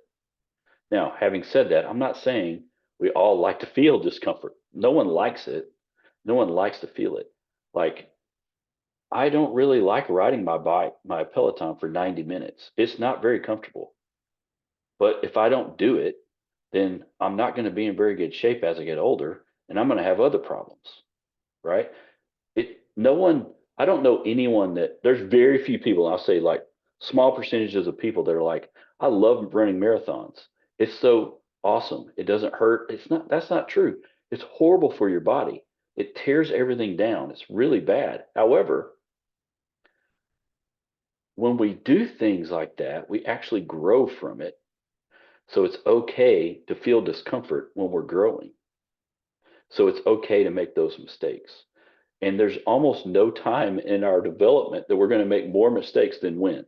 Now, having said that, I'm not saying we all like to feel discomfort. No one likes it. No one likes to feel it. Like, I don't really like riding my bike, my Peloton for 90 minutes. It's not very comfortable. But if I don't do it, then I'm not going to be in very good shape as I get older, and I'm going to have other problems, right? I don't know anyone there's very few people, I'll say like small percentages of people that are like, I love running marathons. It's so awesome. It doesn't hurt. That's not true. It's horrible for your body. It tears everything down. It's really bad. However, when we do things like that, we actually grow from it. So it's okay to feel discomfort when we're growing. So it's okay to make those mistakes. And there's almost no time in our development that we're going to make more mistakes than when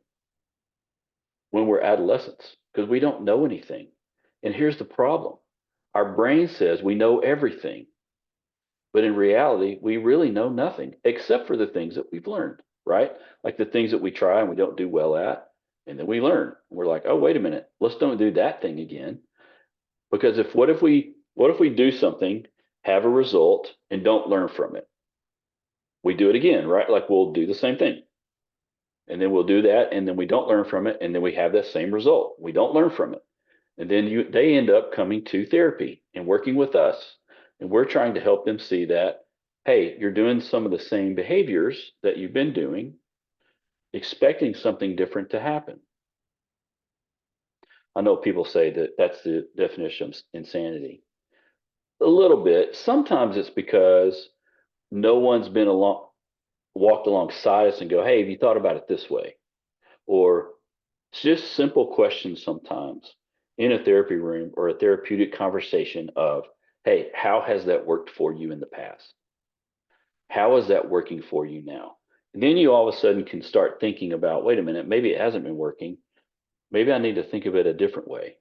we're adolescents, because we don't know anything. And here's the problem. Our brain says we know everything, but in reality, we really know nothing except for the things that we've learned, right? Like the things that we try and we don't do well at, and then we learn. We're like, oh, wait a minute, let's don't do that thing again. Because what if we do something, have a result, and don't learn from it? We do it again, right? Like we'll do the same thing. And then we'll do that, and then we don't learn from it, and then we have that same result. We don't learn from it. And then they end up coming to therapy and working with us. And we're trying to help them see that, hey, you're doing some of the same behaviors that you've been doing, expecting something different to happen. I know people say that that's the definition of insanity. A little bit. Sometimes it's because no one's walked alongside us and go, hey, have you thought about it this way? Or it's just simple questions sometimes in a therapy room or a therapeutic conversation of, hey, how has that worked for you in the past? How is that working for you now? And then you all of a sudden can start thinking about, wait a minute, maybe it hasn't been working. Maybe I need to think of it a different way.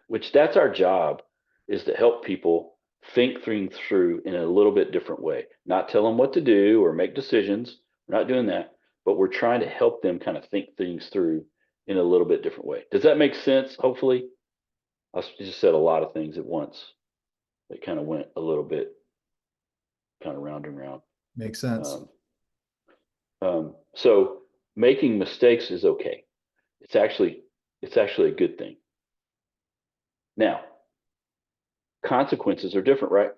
Which that's our job, is to help people think things through in a little bit different way. Not tell them what to do or make decisions. We're not doing that, but we're trying to help them kind of think things through in a little bit different way. Does that make sense? Hopefully. I just said a lot of things at once. It kind of went a little bit kind of round and round. Makes sense. So making mistakes is okay. It's actually a good thing. Now, consequences are different, right?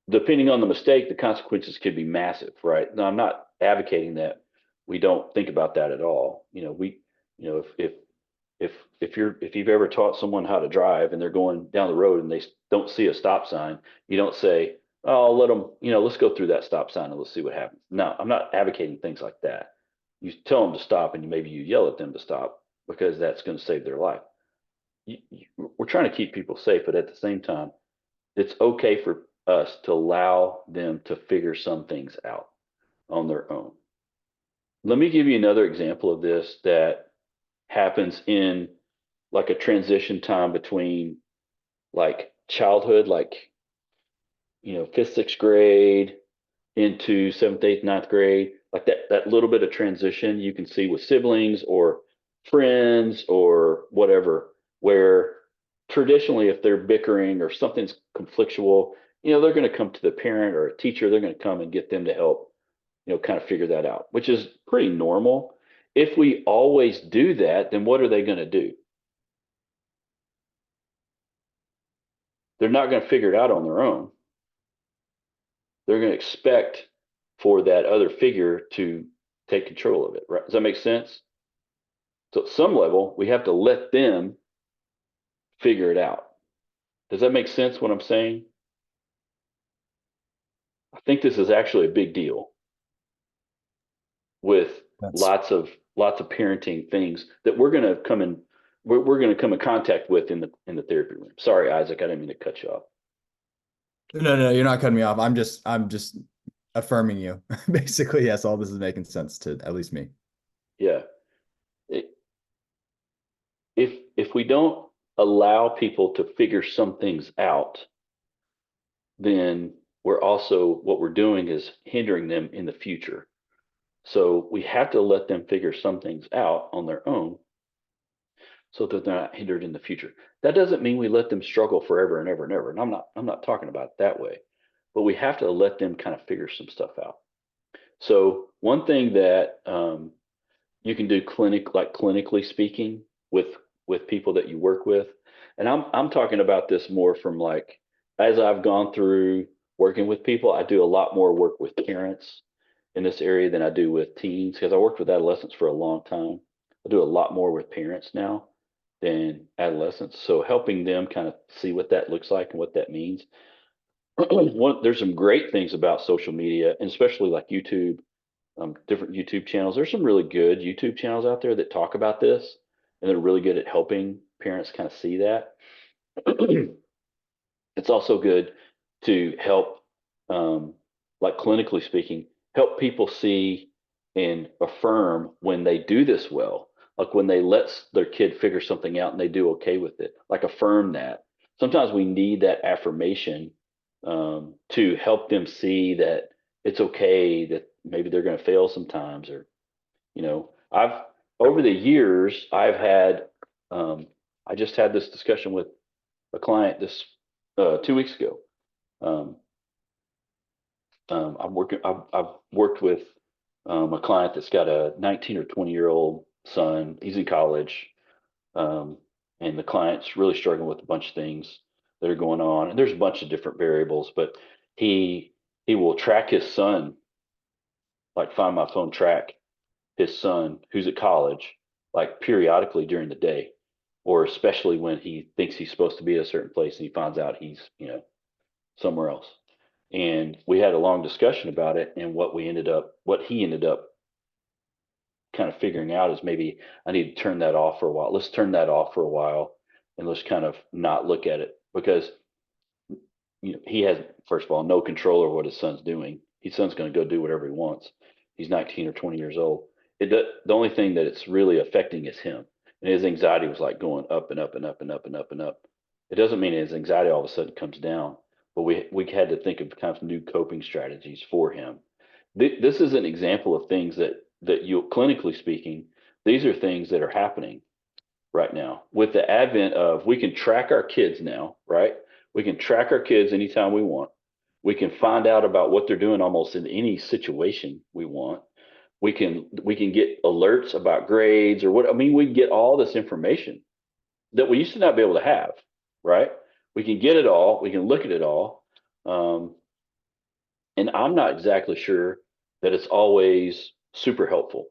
Depending on the mistake, the consequences could be massive, right? Now, I'm not advocating that we don't think about that at all. If you've ever taught someone how to drive and they're going down the road and they don't see a stop sign, you don't say, oh, let them, let's go through that stop sign and let's see what happens. No, I'm not advocating things like that. You tell them to stop and maybe you yell at them to stop because that's going to save their life. We're trying to keep people safe, but at the same time, it's okay for us to allow them to figure some things out on their own. Let me give you another example of this that happens in like a transition time between like childhood, like, fifth, sixth grade into seventh, eighth, ninth grade, like that little bit of transition you can see with siblings or friends or whatever, where traditionally if they're bickering or something's conflictual, they're going to come to the parent or a teacher, they're going to come and get them to help, kind of figure that out, which is pretty normal. if we always do that, then what are they going to do? They're not going to figure it out on their own. They're going to expect for that other figure to take control of it, right? Does that make sense? So at some level, we have to let them figure it out. Does that make sense what I'm saying? I think this is actually a big deal with That's lots of parenting things that we're going to come in we're going to come in contact with in the therapy room. Sorry, Isaac, I didn't mean to cut you off. no, you're not cutting me off. I'm just affirming you. Basically, yes, all this is making sense to at least me. Yeah. If we don't allow people to figure some things out, then what we're doing is hindering them in the future. So we have to let them figure some things out on their own so that they're not hindered in the future. That doesn't mean we let them struggle forever and ever and ever. And I'm not talking about it that way, but we have to let them kind of figure some stuff out. So one thing that you can do clinically speaking with people that you work with, and I'm talking about this more from like as I've gone through working with people, I do a lot more work with parents in this area than I do with teens because I worked with adolescents for a long time. I do a lot more with parents now than adolescents. So helping them kind of see what that looks like and what that means. There's some great things about social media, and especially like YouTube, different YouTube channels. There's some really good YouTube channels out there that talk about this, and they're really good at helping parents kind of see that. It's also good to help, like clinically speaking, help people see and affirm when they do this well. Like when they let their kid figure something out and they do okay with it, like affirm that. Sometimes we need that affirmation to help them see that it's okay that maybe they're going to fail sometimes, or I've over the years I've had I just had this discussion with a client this 2 weeks ago. I've worked with a client that's got a 19 or 20-year-old son. He's in college, and the client's really struggling with a bunch of things that are going on. And there's a bunch of different variables, but he will track his son, like Find My Phone track his son who's at college, like periodically during the day, or especially when he thinks he's supposed to be at a certain place and he finds out he's, somewhere else. And we had a long discussion about it. And what he ended up kind of figuring out is maybe I need to turn that off for a while. Let's turn that off for a while and let's kind of not look at it because he has, first of all, no control over what his son's doing. His son's going to go do whatever he wants. He's 19 or 20 years old. The only thing that it's really affecting is him. And his anxiety was like going up and up and up and up and up and up. It doesn't mean his anxiety all of a sudden comes down, but we had to think of kind of new coping strategies for him. This is an example of things that you, clinically speaking, these are things that are happening right now with the advent of, we can track our kids now, right? We can track our kids anytime we want. We can find out about what they're doing almost in any situation we want. We can get alerts about grades or what. I mean, we get all this information that we used to not be able to have, right? We can get it all. We can look at it all. And I'm not exactly sure that it's always super helpful.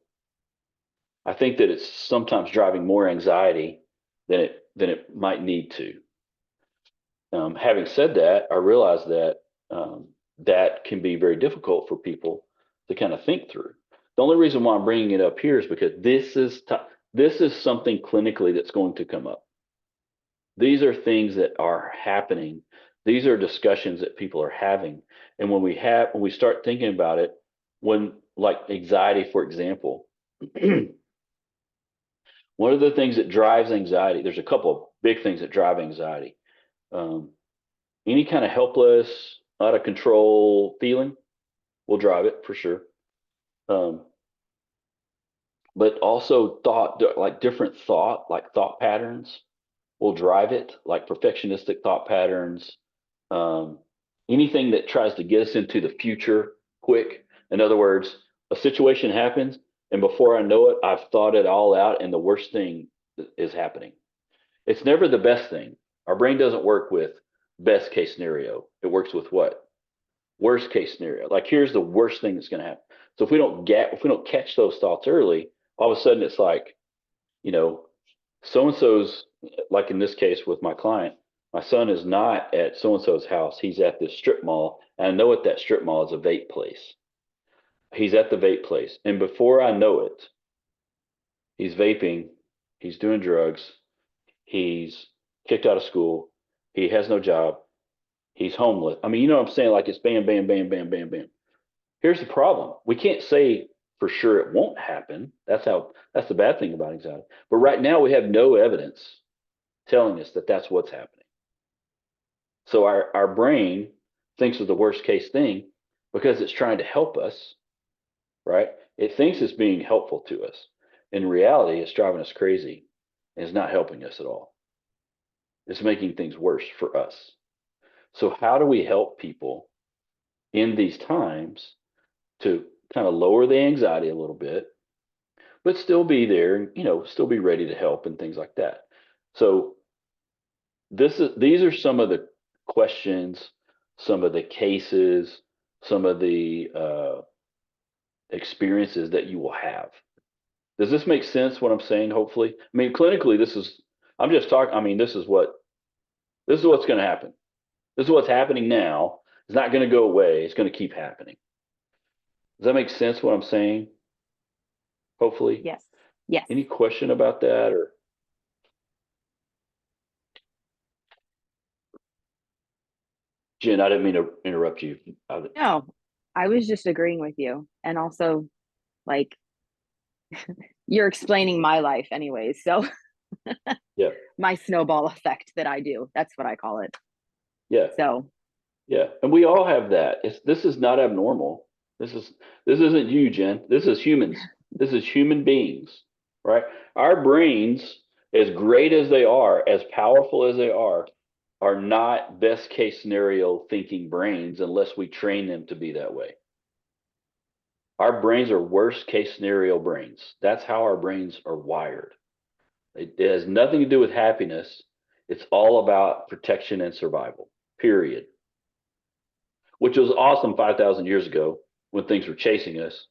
I think that it's sometimes driving more anxiety than it might need to. Having said that, I realize that that can be very difficult for people to kind of think through. The only reason why I'm bringing it up here is because this is something clinically that's going to come up. These are things that are happening. These are discussions that people are having. And when we start thinking about it, when like anxiety, for example, one of the things that drives anxiety, there's a couple of big things that drive anxiety. Any kind of helpless, out of control feeling will drive it for sure. But also different thought patterns will drive it, like perfectionistic thought patterns. Anything that tries to get us into the future quick. In other words, a situation happens And before I know it, I've thought it all out and the worst thing is happening. It's never the best thing. Our brain doesn't work with best case scenario. It works with what? Worst case scenario. Like here's the worst thing that's going to happen. So if we don't catch those thoughts early, all of a sudden it's like, you know, so and so's, like in this case with my client, my son is not at so and so's house. He's at this strip mall, and I know at that strip mall is a vape place. He's at the vape place, and before I know it, he's vaping, he's doing drugs, he's kicked out of school, he has no job, he's homeless. I mean, you know what I'm saying? Like it's bam, bam, bam, bam, bam, bam. Here's the problem. We can't say for sure it won't happen. That's the bad thing about anxiety. But right now we have no evidence telling us that that's what's happening. So our brain thinks of the worst case thing because it's trying to help us, right? It thinks it's being helpful to us. In reality, it's driving us crazy and it's not helping us at all. It's making things worse for us. So how do we help people in these times to kind of lower the anxiety a little bit, but still be there and, you know, still be ready to help and things like that? So these are some of the questions, some of the cases, some of the experiences that you will have. Does this make sense what I'm saying? Hopefully. I mean, clinically, I'm just talking, I mean, this is what's going to happen. This is what's happening now. It's not going to go away. It's going to keep happening. Does that make sense what I'm saying? Hopefully. Yes. Yes. Any question about that or? Jen, I didn't mean to interrupt you. No, I was just agreeing with you. And also, like, you're explaining my life anyways. So Yeah. my snowball effect that I do, that's what I call it. Yeah. So yeah. And we all have that. This is not abnormal. This isn't you, Jen. This is humans. This is human beings, right? Our brains, as great as they are, as powerful as they are not best case scenario thinking brains unless we train them to be that way. Our brains are worst case scenario brains. That's how our brains are wired. It has nothing to do with happiness. It's all about protection and survival, period. Which was awesome 5,000 years ago when things were chasing us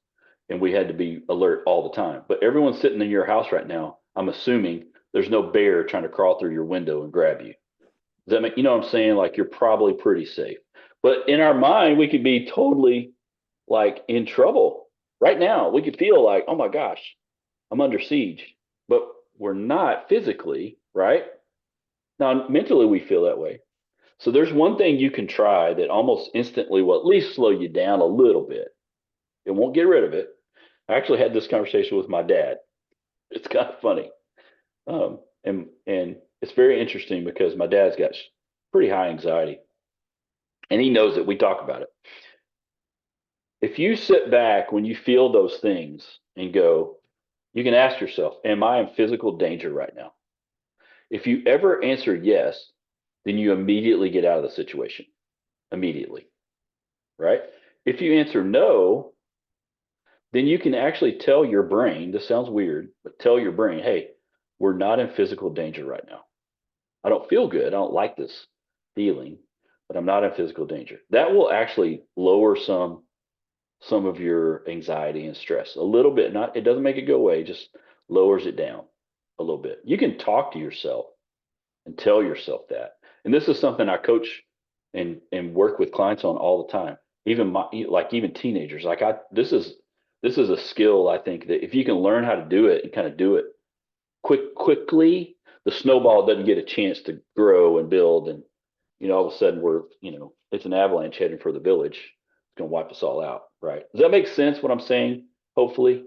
and we had to be alert all the time. But everyone's sitting in your house right now, I'm assuming there's no bear trying to crawl through your window and grab you. Does that make, you know what I'm saying? Like you're probably pretty safe. But in our mind, we could be totally like in trouble right now. We could feel like, oh my gosh, I'm under siege, but we're not physically, right? Now, mentally, we feel that way. So there's one thing you can try that almost instantly will at least slow you down a little bit. It won't get rid of it. I actually had this conversation with my dad. It's kind of funny. And it's very interesting because my dad's got pretty high anxiety and he knows it. We talk about it. If you sit back when you feel those things and go, you can ask yourself, am I in physical danger right now? If you ever answer yes, then you immediately get out of the situation. Immediately. Right? If you answer no, then you can actually tell your brain, this sounds weird, but tell your brain, hey, we're not in physical danger right now. I don't feel good. I don't like this feeling, but I'm not in physical danger. That will actually lower some of your anxiety and stress a little bit. Not, it doesn't make it go away, just lowers it down a little bit. You can talk to yourself and tell yourself that. And this is something I coach and work with clients on all the time. Even teenagers. This is a skill I think that if you can learn how to do it and kind of do it quickly, the snowball doesn't get a chance to grow and build, and all of a sudden it's an avalanche heading for the village. It's going to wipe us all out, right? Does that make sense what I'm saying? Hopefully.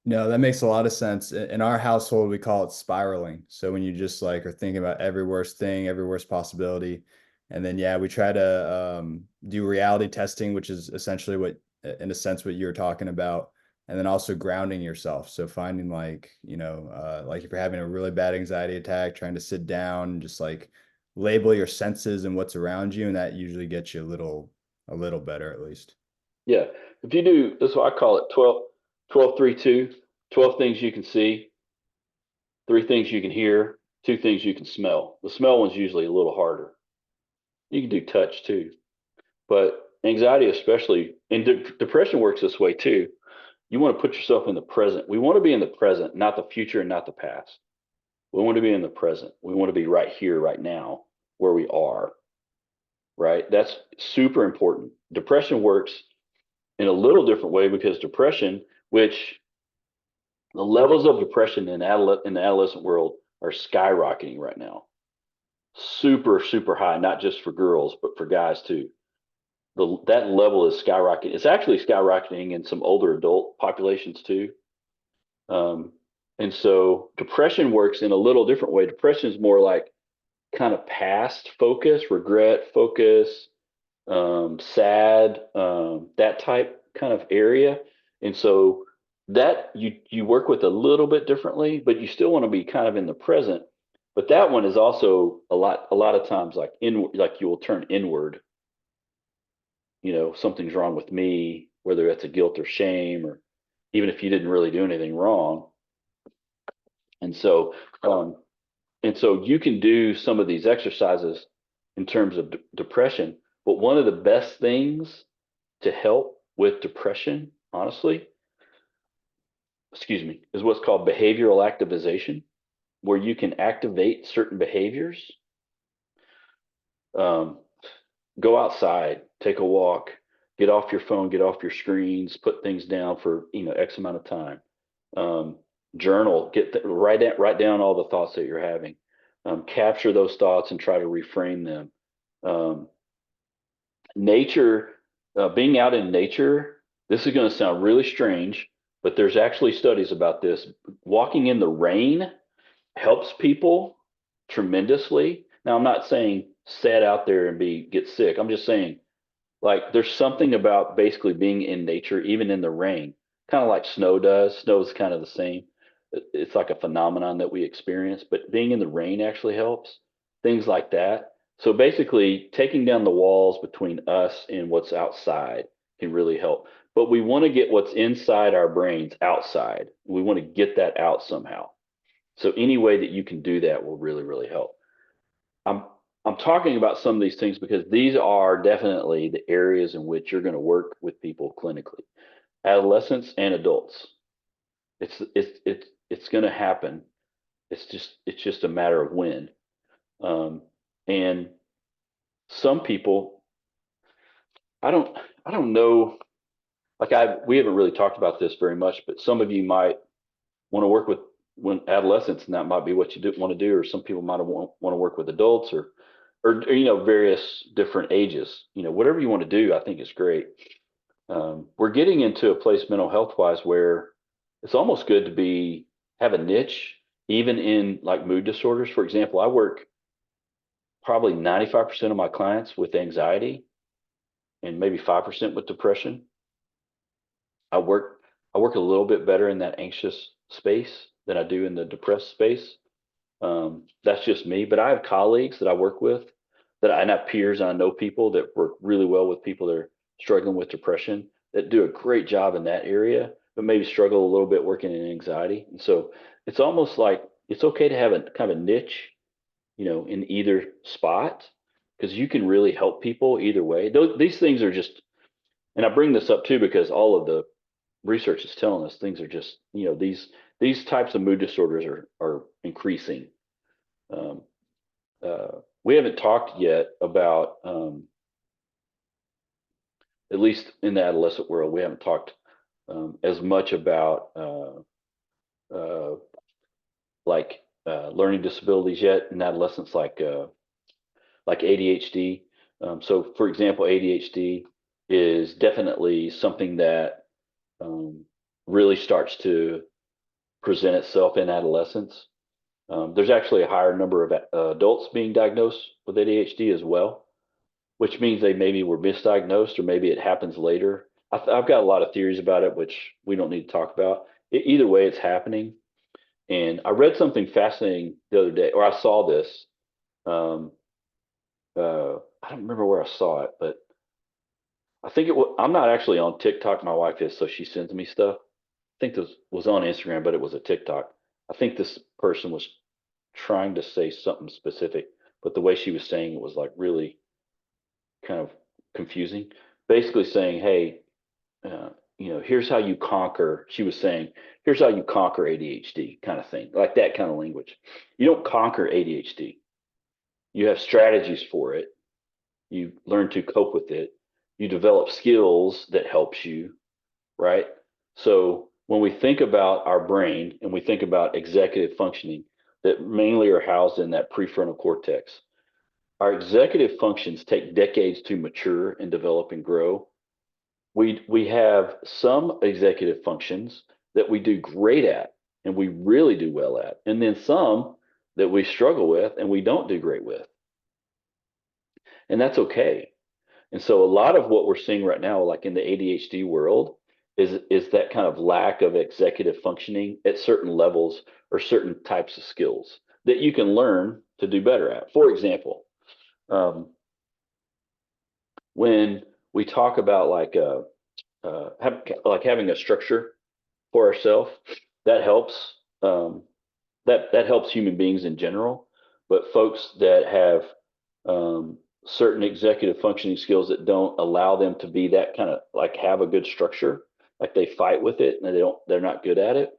No, that makes a lot of sense. In our household, we call it spiraling. So when you just like are thinking about every worst thing, every worst possibility, and then yeah, we try to do reality testing, which is essentially what, in a sense, what you're talking about, and then also grounding yourself. So finding like like if you're having a really bad anxiety attack, trying to sit down, and just like label your senses and what's around you, and that usually gets you a little better at least. Yeah, if you do, that's what I call it, 12-3-2, 12 things you can see, 3 things you can hear, 2 things you can smell. The smell one's usually a little harder. You can do touch too, but anxiety especially, and depression works this way too. You want to put yourself in the present. We want to be in the present, not the future and not the past. We want to be in the present. We want to be right here, right now, where we are, right? That's super important. Depression works in a little different way because depression, which the levels of depression in the adolescent world are skyrocketing right now. Super, super high, not just for girls, but for guys too. That level is skyrocketing. It's actually skyrocketing in some older adult populations too. And so depression works in a little different way. Depression is more like kind of past focus, regret focus, sad, that type kind of area. And so that you work with a little bit differently, but you still want to be kind of in the present. But that one is also a lot of times like like you will turn inward. You know, something's wrong with me, whether it's a guilt or shame, or even if you didn't really do anything wrong. And so, you can do some of these exercises in terms of depression. But one of the best things to help with depression, honestly, is what's called behavioral activation, where you can activate certain behaviors. Go outside, take a walk, get off your phone, get off your screens, put things down for X amount of time. Journal, write down all the thoughts that you're having. Capture those thoughts and try to reframe them. Nature, being out in nature, this is going to sound really strange, but there's actually studies about this. Walking in the rain helps people tremendously. Now, I'm not saying sit out there and get sick. I'm just saying, like, there's something about basically being in nature, even in the rain, kind of like snow does. Snow is kind of the same. It's like a phenomenon that we experience, but being in the rain actually helps. Things like that. So basically, taking down the walls between us and what's outside can really help. But we want to get what's inside our brains outside. We want to get that out somehow. So any way that you can do that will really, really help. I'm talking about some of these things because these are definitely the areas in which you're going to work with people clinically, adolescents and adults. It's going to happen. It's just a matter of when. And some people, I don't know. Like we haven't really talked about this very much, but some of you might want to work with adolescents, and that might be what you want to do. Or some people might want to work with adults, or various different ages. Whatever you want to do, I think is great. We're getting into a place mental health wise where it's almost good to have a niche, even in like mood disorders. For example, I work probably 95% of my clients with anxiety and maybe 5% with depression. I work a little bit better in that anxious space than I do in the depressed space. That's just me, but I have colleagues that I work with and I have peers, and I know people that work really well with people that are struggling with depression that do a great job in that area, but maybe struggle a little bit working in anxiety. And so it's almost like it's okay to have a kind of a niche, in either spot, because you can really help people either way. These things are just, and I bring this up too because all of the research is telling us things are just, these types of mood disorders are increasing. We haven't talked yet about, at least in the adolescent world, we haven't talked as much about learning disabilities yet in adolescence, like ADHD. So, for example, ADHD is definitely something that really starts to present itself in adolescence. There's actually a higher number of adults being diagnosed with ADHD as well, which means they maybe were misdiagnosed or maybe it happens later. I've got a lot of theories about it, which we don't need to talk about. Either way, it's happening. And I read something fascinating the other day, or I saw this. I don't remember where I saw it, but I think I'm not actually on TikTok. My wife is, so she sends me stuff. think this was on Instagram, but it was a TikTok. I think this person was trying to say something specific, but the way she was saying it was like really kind of confusing. Basically saying, hey, here's how you conquer. She was saying, here's how you conquer ADHD, kind of thing, like that kind of language. You don't conquer ADHD. You have strategies for it. You learn to cope with it. You develop skills that helps you, right? So when we think about our brain and we think about executive functioning, that mainly are housed in that prefrontal cortex. Our executive functions take decades to mature and develop and grow. We have some executive functions that we do great at and we really do well at, and then some that we struggle with and we don't do great with. And that's okay. And so a lot of what we're seeing right now, like in the ADHD world, is that kind of lack of executive functioning at certain levels or certain types of skills that you can learn to do better at. For example, when we talk about having a structure for ourselves, that helps. That helps human beings in general, but folks that have certain executive functioning skills that don't allow them to be that kind of like have a good structure, like they fight with it and they're not good at it.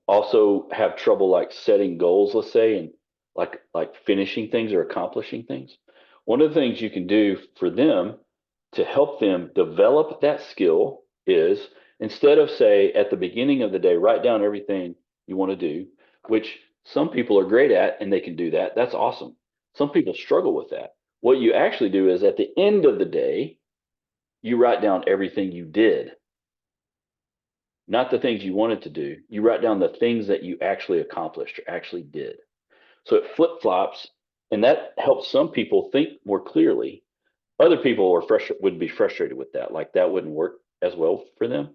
Also have trouble like setting goals, let's say, and like finishing things or accomplishing things. One of the things you can do for them to help them develop that skill is, instead of say at the beginning of the day, write down everything you want to do, which some people are great at and they can do that. That's awesome. Some people struggle with that. What you actually do is at the end of the day, you write down everything you did, not the things you wanted to do. You write down the things that you actually accomplished or actually did. So it flip flops, and that helps some people think more clearly. Other people would be frustrated with that, like that wouldn't work as well for them.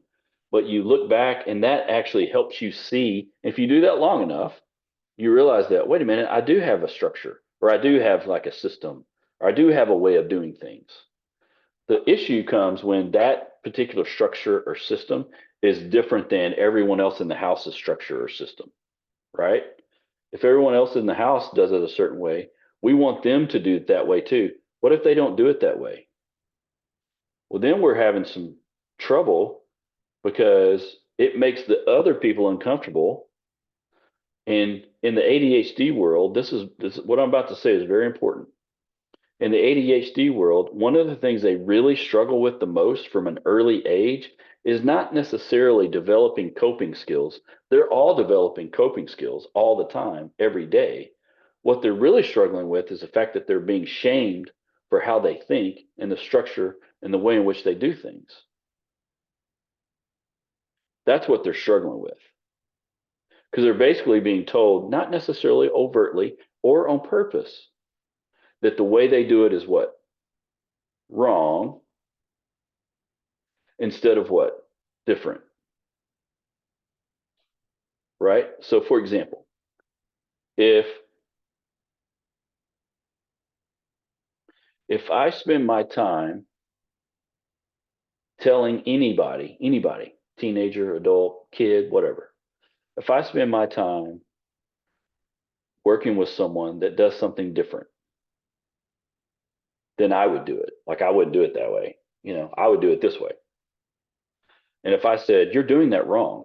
But you look back, and that actually helps you see. If you do that long enough, you realize that, wait a minute, I do have a structure, or I do have like a system, or I do have a way of doing things. The issue comes when that particular structure or system is different than everyone else in the house's structure or system, right? If everyone else in the house does it a certain way, we want them to do it that way too. What if they don't do it that way? Well, then we're having some trouble because it makes the other people uncomfortable. And in the ADHD world, this is what I'm about to say is very important. In the ADHD world, one of the things they really struggle with the most from an early age is not necessarily developing coping skills. They're all developing coping skills all the time, every day. What they're really struggling with is the fact that they're being shamed for how they think and the structure and the way in which they do things. That's what they're struggling with. Because they're basically being told, not necessarily overtly or on purpose, that the way they do it is what? Wrong, instead of what? Different. Right? So for example, if I spend my time telling anybody, teenager, adult, kid, whatever, if I spend my time working with someone that does something different, then I would do it. Like I wouldn't do it that way. I would do it this way. And if I said, you're doing that wrong,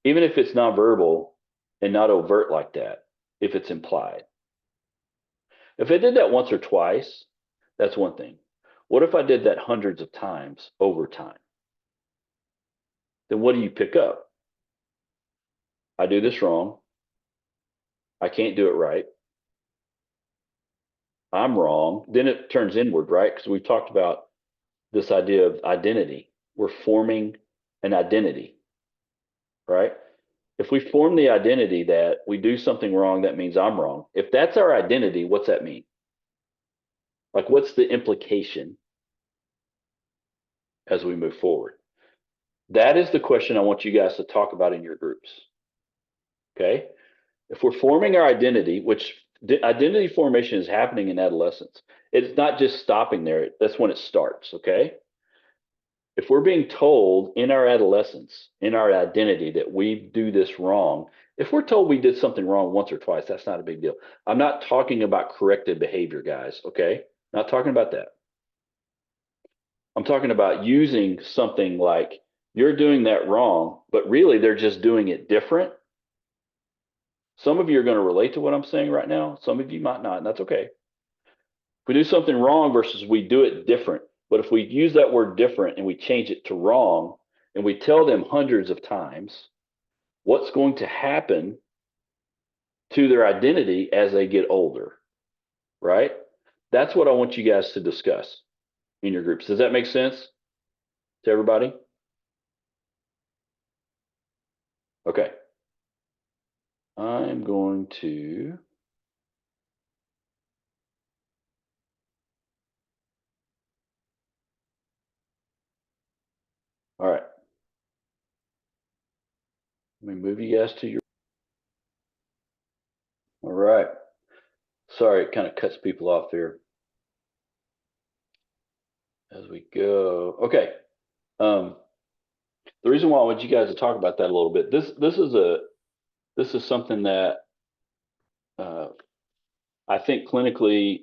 even if it's not verbal and not overt like that, if it's implied. If I did that once or twice, that's one thing. What if I did that hundreds of times over time? Then what do you pick up? I do this wrong. I can't do it right. I'm wrong. Then it turns inward, right? Because we've talked about this idea of identity. We're forming an identity, right? If we form the identity that we do something wrong, that means I'm wrong. If that's our identity, what's that mean? Like, what's the implication as we move forward? That is the question I want you guys to talk about in your groups. Okay? If we're forming our identity, which identity formation is happening in adolescence, it's not just stopping there. That's when it starts. Okay? if we're being told in our adolescence, in our identity, that we do this wrong, if we're told we did something wrong once or twice, that's not a big deal. I'm not talking about corrected behavior, guys. Okay. Not talking about that. I'm talking about using something like you're doing that wrong, but really they're just doing it different. Some of you are going to relate to what I'm saying right now. Some of you might not, and that's okay. If we do something wrong versus we do it different, but if we use that word different and we change it to wrong and we tell them hundreds of times what's going to happen to their identity as they get older, right? That's what I want you guys to discuss in your groups. Does that make sense to everybody? Okay. I'm going to all right. Let me move you guys to your all right. Sorry, it kind of cuts people off there as we go. Okay. The reason why I want you guys to talk about that a little bit, this is something that I think clinically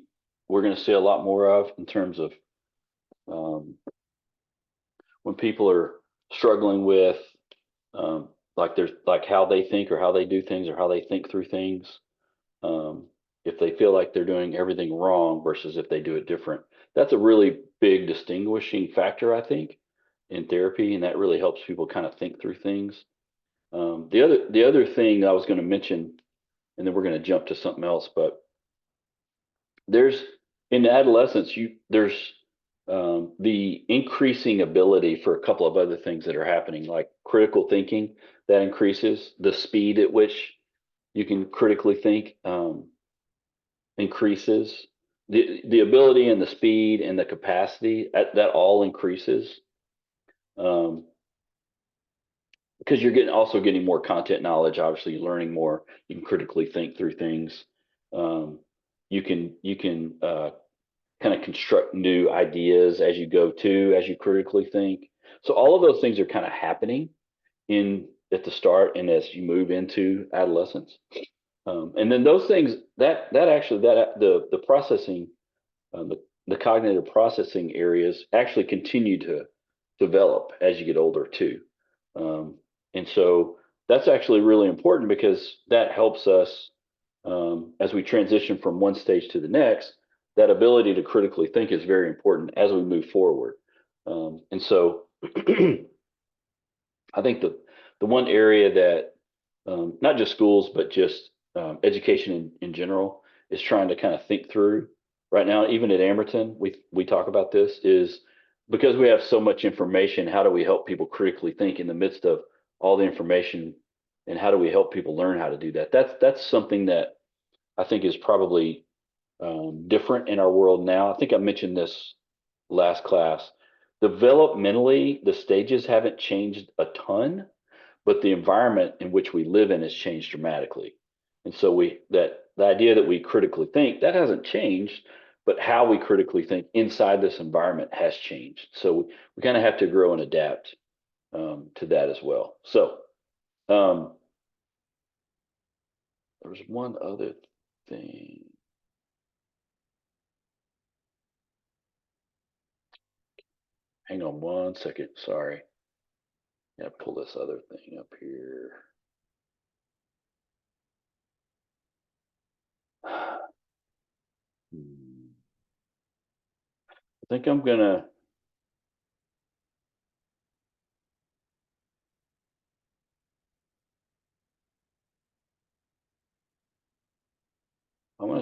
we're going to see a lot more of in terms of when people are struggling with there's like how they think or how they do things or how they think through things. If they feel like they're doing everything wrong versus if they do it different, that's a really big distinguishing factor, I think, in therapy, and that really helps people kind of think through things. The other thing I was going to mention, and then we're going to jump to something else, but there's in adolescence, there's the increasing ability for a couple of other things that are happening, like critical thinking that increases the speed at which you can critically think increases the ability and the speed and the capacity that all increases because you're getting more content knowledge. Obviously, you're learning more. You can critically think through things. You can kind of construct new ideas as you go too, as you critically think. So all of those things are kind of happening at the start and as you move into adolescence. And then those things that the processing, the cognitive processing areas actually continue to develop as you get older too. And so that's actually really important because that helps us as we transition from one stage to the next. That ability to critically think is very important as we move forward. And so I think the one area that not just schools, but just education in general is trying to kind of think through right now, even at Amerton, we talk about this is because we have so much information, how do we help people critically think in the midst of all the information and how do we help people learn how to do that? That's something that I think is probably different in our world now. I think I mentioned this last class. Developmentally, the stages haven't changed a ton, but the environment in which we live in has changed dramatically. And so the idea that we critically think, that hasn't changed, but how we critically think inside this environment has changed. So we kind of have to grow and adapt to that as well. So there was one other thing. Hang on one second. Sorry. Yeah, pull this other thing up here. I think I'm gonna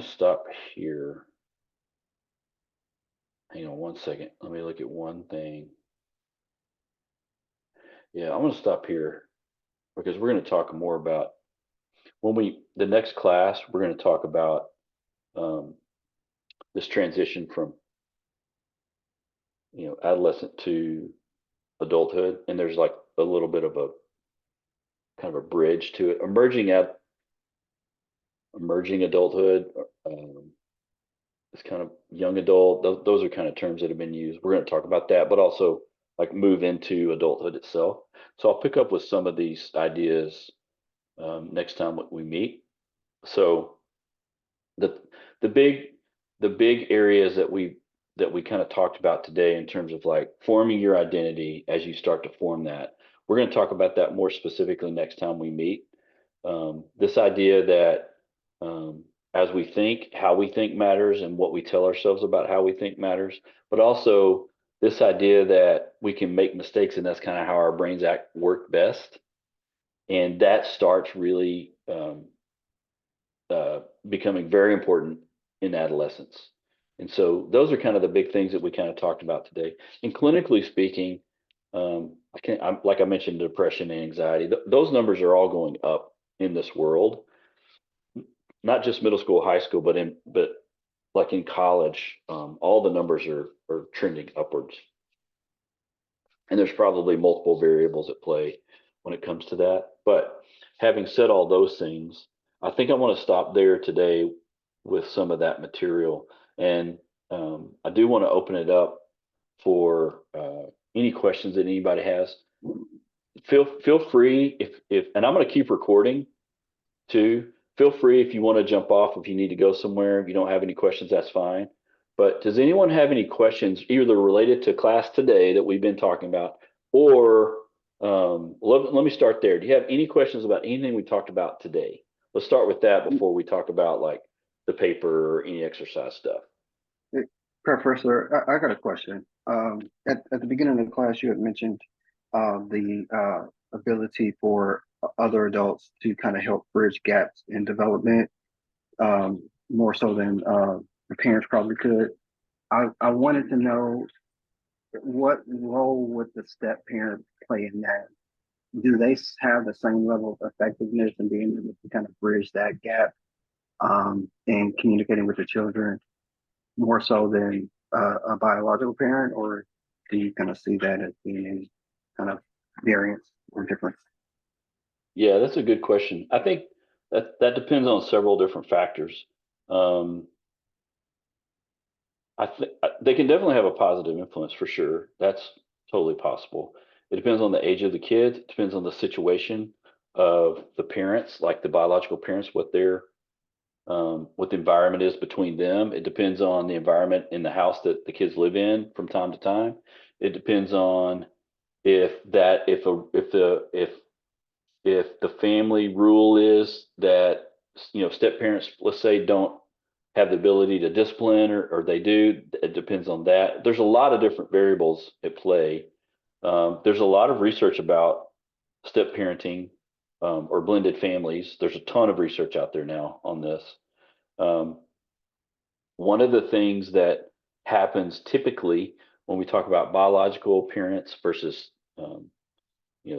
stop here. Hang on one second. Let me look at one thing. Yeah, I'm going to stop here because we're going to talk more about the next class, we're going to talk about this transition from, adolescent to adulthood. And there's like a little bit of a kind of a bridge to it. Emerging adulthood, it's kind of young adult. Those are kind of terms that have been used. We're going to talk about that, but also like move into adulthood itself. So I'll pick up with some of these ideas next time we meet. So the the big the big areas that we kind of talked about today in terms of like forming your identity as you start to form that. We're going to talk about that more specifically next time we meet. This idea that as we think, how we think matters, and what we tell ourselves about how we think matters, but also this idea that we can make mistakes, and that's kind of how our brains work best. And that starts really becoming very important in adolescence. And so those are kind of the big things that we kind of talked about today. And clinically speaking, like I mentioned, depression and anxiety, those numbers are all going up in this world, not just middle school, high school, but like in college, all the numbers are trending upwards. And there's probably multiple variables at play when it comes to that. But having said all those things, I think I want to stop there today with some of that material. And I do want to open it up for any questions that anybody has. Feel free if and I'm going to keep recording too. Feel free if you want to jump off, if you need to go somewhere, if you don't have any questions, that's fine. But does anyone have any questions either related to class today that we've been talking about, or let me start there. Do you have any questions about anything we talked about today? Let's start with that before we talk about like the paper or any exercise stuff. Professor, I got a question. At the beginning of the class, you had mentioned the ability for other adults to kind of help bridge gaps in development, more so than the parents probably could. I wanted to know, what role would the step parent play in that? Do they have the same level of effectiveness in being able to kind of bridge that gap in communicating with the children more so than a biological parent, or do you kind of see that as being kind of variance or difference? Yeah, that's a good question. I think that depends on several different factors. I think they can definitely have a positive influence for sure. That's totally possible. It depends on the age of the kids. It depends on the situation of the parents, like the biological parents, what the environment is between them. It depends on the environment in the house that the kids live in from time to time. It depends on if the family rule is that step parents, let's say, don't have the ability to discipline, or they do. It depends on that. There's a lot of different variables at play. There's a lot of research about step parenting or blended families. There's a ton of research out there now on this. One of the things that happens typically when we talk about biological parents versus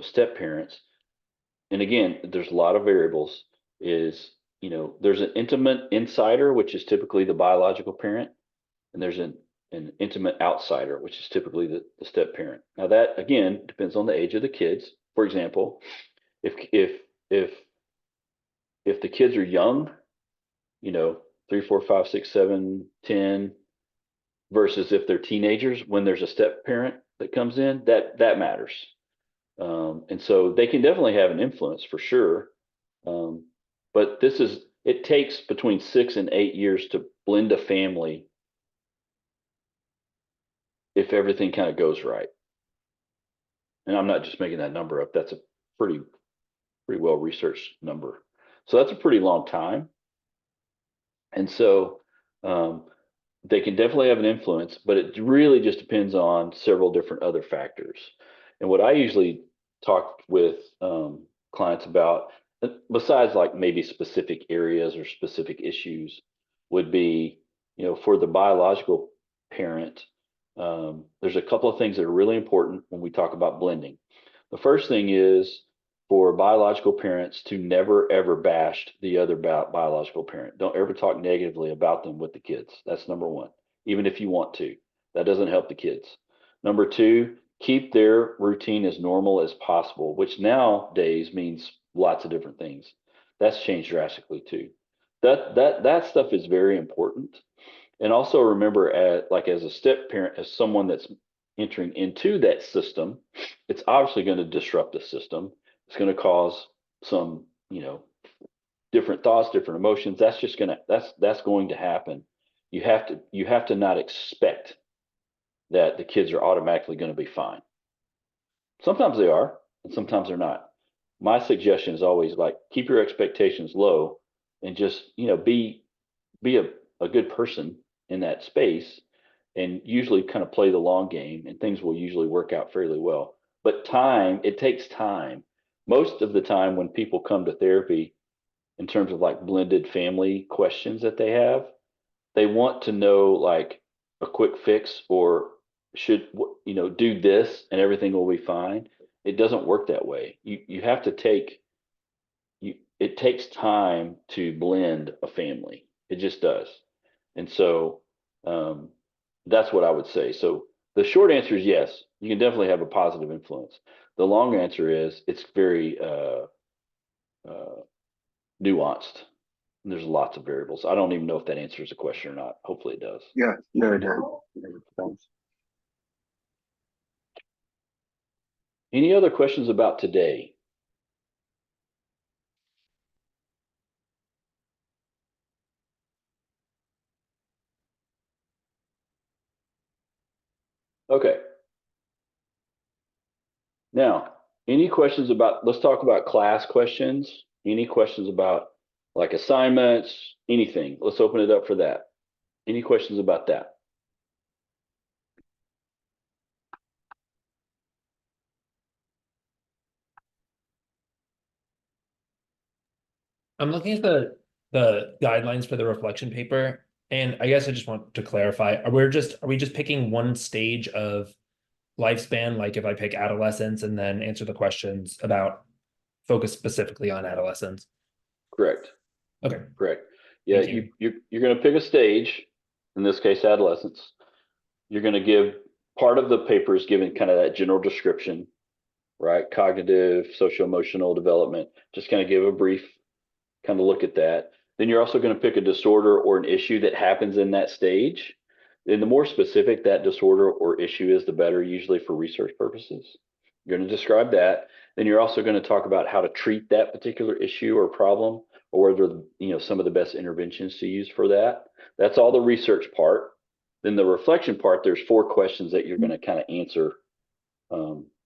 step parents, and again, there's a lot of variables, is there's an intimate insider, which is typically the biological parent, and there's an intimate outsider, which is typically the step parent. Now that again depends on the age of the kids. For example, if the kids are young, 3, 4, 5, 6, 7, 10, versus if they're teenagers, when there's a step parent that comes in, that matters. And so they can definitely have an influence for sure. But it takes between 6 and 8 years to blend a family if everything kind of goes right. And I'm not just making that number up. That's a pretty well researched number. So that's a pretty long time. And so they can definitely have an influence, but it really just depends on several different other factors. And what I usually talk with clients about, besides like maybe specific areas or specific issues, would be, for the biological parent, there's a couple of things that are really important when we talk about blending. The first thing is for biological parents to never ever bash the other biological parent. Don't ever talk negatively about them with the kids. That's number one, even if you want to. That doesn't help the kids. Number two, keep their routine as normal as possible, which nowadays means lots of different things. That's changed drastically too. That stuff is very important. And also remember, as a step parent, as someone that's entering into that system, it's obviously going to disrupt the system. It's going to cause some, different thoughts, different emotions. That's going to happen. You have to not expect that the kids are automatically going to be fine. Sometimes they are, and sometimes they're not. My suggestion is always like keep your expectations low and just, be a good person in that space and usually kind of play the long game and things will usually work out fairly well. But it takes time. Most of the time when people come to therapy in terms of like blended family questions that they have, they want to know like a quick fix or should, do this and everything will be fine. It doesn't work that way. You have to it takes time to blend a family. It just does. And so that's what I would say. So the short answer is yes, you can definitely have a positive influence. The long answer is it's very nuanced. And there's lots of variables. I don't even know if that answers the question or not. Hopefully it does. Yeah, no, it does. Thanks. Any other questions about today? Okay. Now, any questions let's talk about class questions. Any questions about like assignments, anything? Let's open it up for that. Any questions about that? I'm looking at the guidelines for the reflection paper, and I guess I just want to clarify: are we just picking one stage of lifespan? Like if I pick adolescence and then answer the questions about focus specifically on adolescence. Correct. Okay. Correct. Yeah, Thank you're going to pick a stage, in this case, adolescence. You're going to give part of the paper is given kind of that general description, right? Cognitive, social emotional development. Just kind of give a brief kind of look at that. Then you're also going to pick a disorder or an issue that happens in that stage. And the more specific that disorder or issue is, the better, usually for research purposes. You're going to describe that. Then you're also going to talk about how to treat that particular issue or problem, or whether, some of the best interventions to use for that. That's all the research part. Then the reflection part, there's 4 questions that you're going to kind of answer,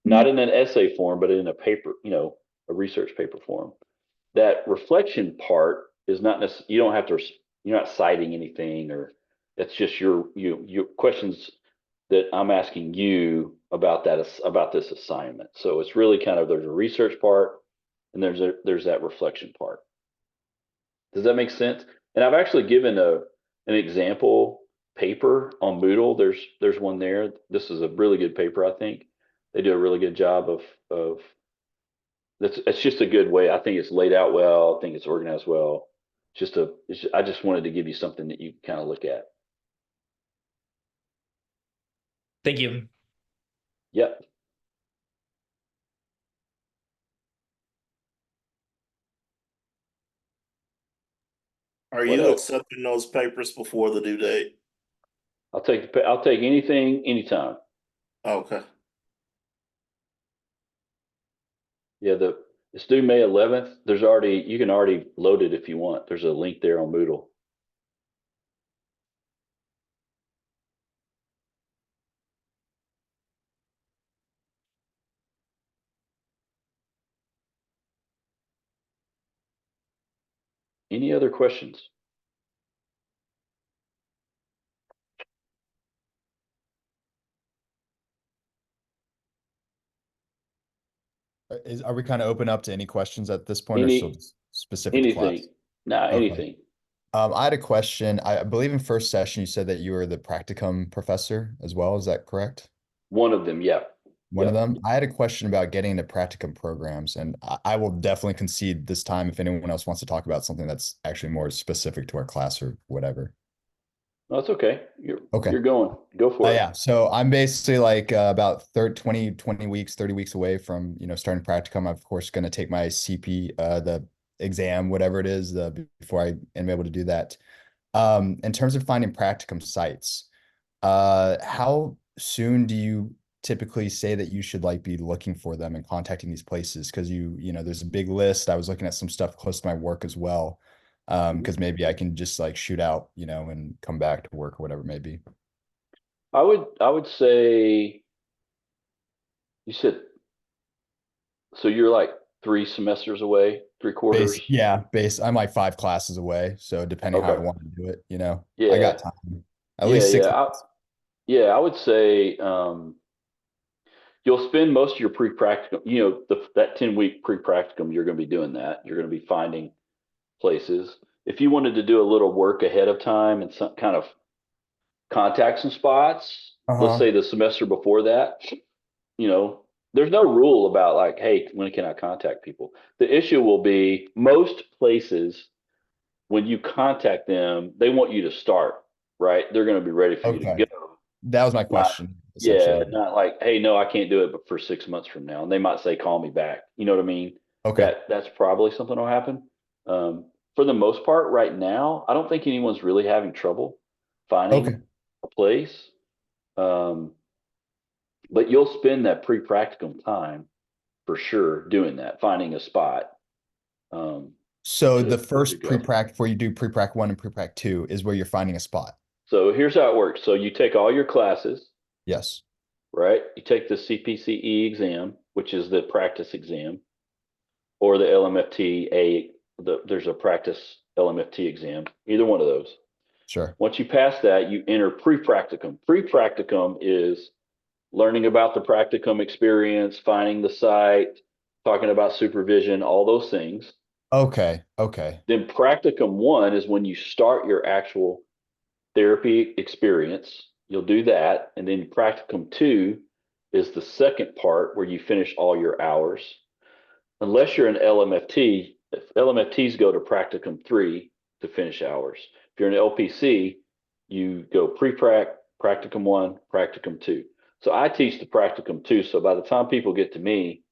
not in an essay form, but in a paper, a research paper form. That reflection part is not necessarily, you're not citing anything, or that's just your questions that I'm asking you about about this assignment. So it's really kind of, there's a research part and there's that reflection part. Does that make sense? And I've actually given an example paper on Moodle. There's one there. This is a really good paper, I think. They do a really good job of it's just a good way. I think it's laid out well. I think it's organized well. I just wanted to give you something that you kind of look at. Thank you. Yep. Are What you else? accepting those papers before the due date? I'll take anything, anytime. Okay. Yeah, it's due May 11th. You can already load it if you want. There's a link there on Moodle. Any other questions? Are we kind of open up to any questions at this point, or still specific to class? Anything. Nah, Okay. anything. I had a question. I believe in first session you said that you were the practicum professor as well. Is that correct? One of them, yeah. One of Yep. them. I had a question about getting into practicum programs, and I will definitely concede this time if anyone else wants to talk about something that's actually more specific to our class or whatever. No, that's okay. Okay. You're going. Go for it. Yeah. So I'm basically like about 20 weeks, 30 weeks away from, starting practicum. I'm of course going to take my CP, the exam, whatever it is, before I am able to do that. In terms of finding practicum sites, how soon do you typically say that you should like be looking for them and contacting these places? Because you know, there's a big list. I was looking at some stuff close to my work as well. Because maybe I can just like shoot out, you know, and come back to work or whatever it may be. I would say you said so you're like 3 semesters away, 3 quarters. I'm like 5 classes away. So depending how I Okay. want to do it, you know, I Yeah. got time. At Yeah, least 6 yeah. months. I would say you'll spend most of your pre-practicum, that 10-week pre-practicum, you're going to be doing that. You're going to be finding places. If you wanted to do a little work ahead of time and some kind of contact some spots, let's Uh-huh. say the semester before that, you know, there's no rule about like, hey, when can I contact people? The issue will be most places when you contact them, they want you to start, right? They're going to be ready for you to Okay. go. That was my Not, question, yeah, essentially. not like, hey, no, I can't do it, but for 6 months from now. And they might say, call me back. You know what I mean? Okay. That's probably something will happen. For the most part, right now, I don't think anyone's really having trouble Okay. finding a place. Um, but you'll spend that pre-practicum time for sure doing that, finding a spot So to the to first go. pre-prac before you do pre-prac 1 and pre-prac 2 is where you're finding a spot. So here's how it works. So you take all your classes, Yes. right? You take the CPCE exam, which is the practice exam, or the LMFT there's a practice LMFT exam, either one of those. Sure. Once you pass that, you enter pre-practicum. Pre-practicum is learning about the practicum experience, finding the site, talking about supervision, all those things. Okay. Okay. Then practicum 1 is when you start your actual therapy experience. You'll do that. And then practicum 2 is the second part where you finish all your hours. Unless you're an LMFT, LMFTs go to practicum 3 to finish hours. If you're an LPC, you go pre-prac, practicum 1, practicum 2. So I teach the practicum 2. So by the time people get to me,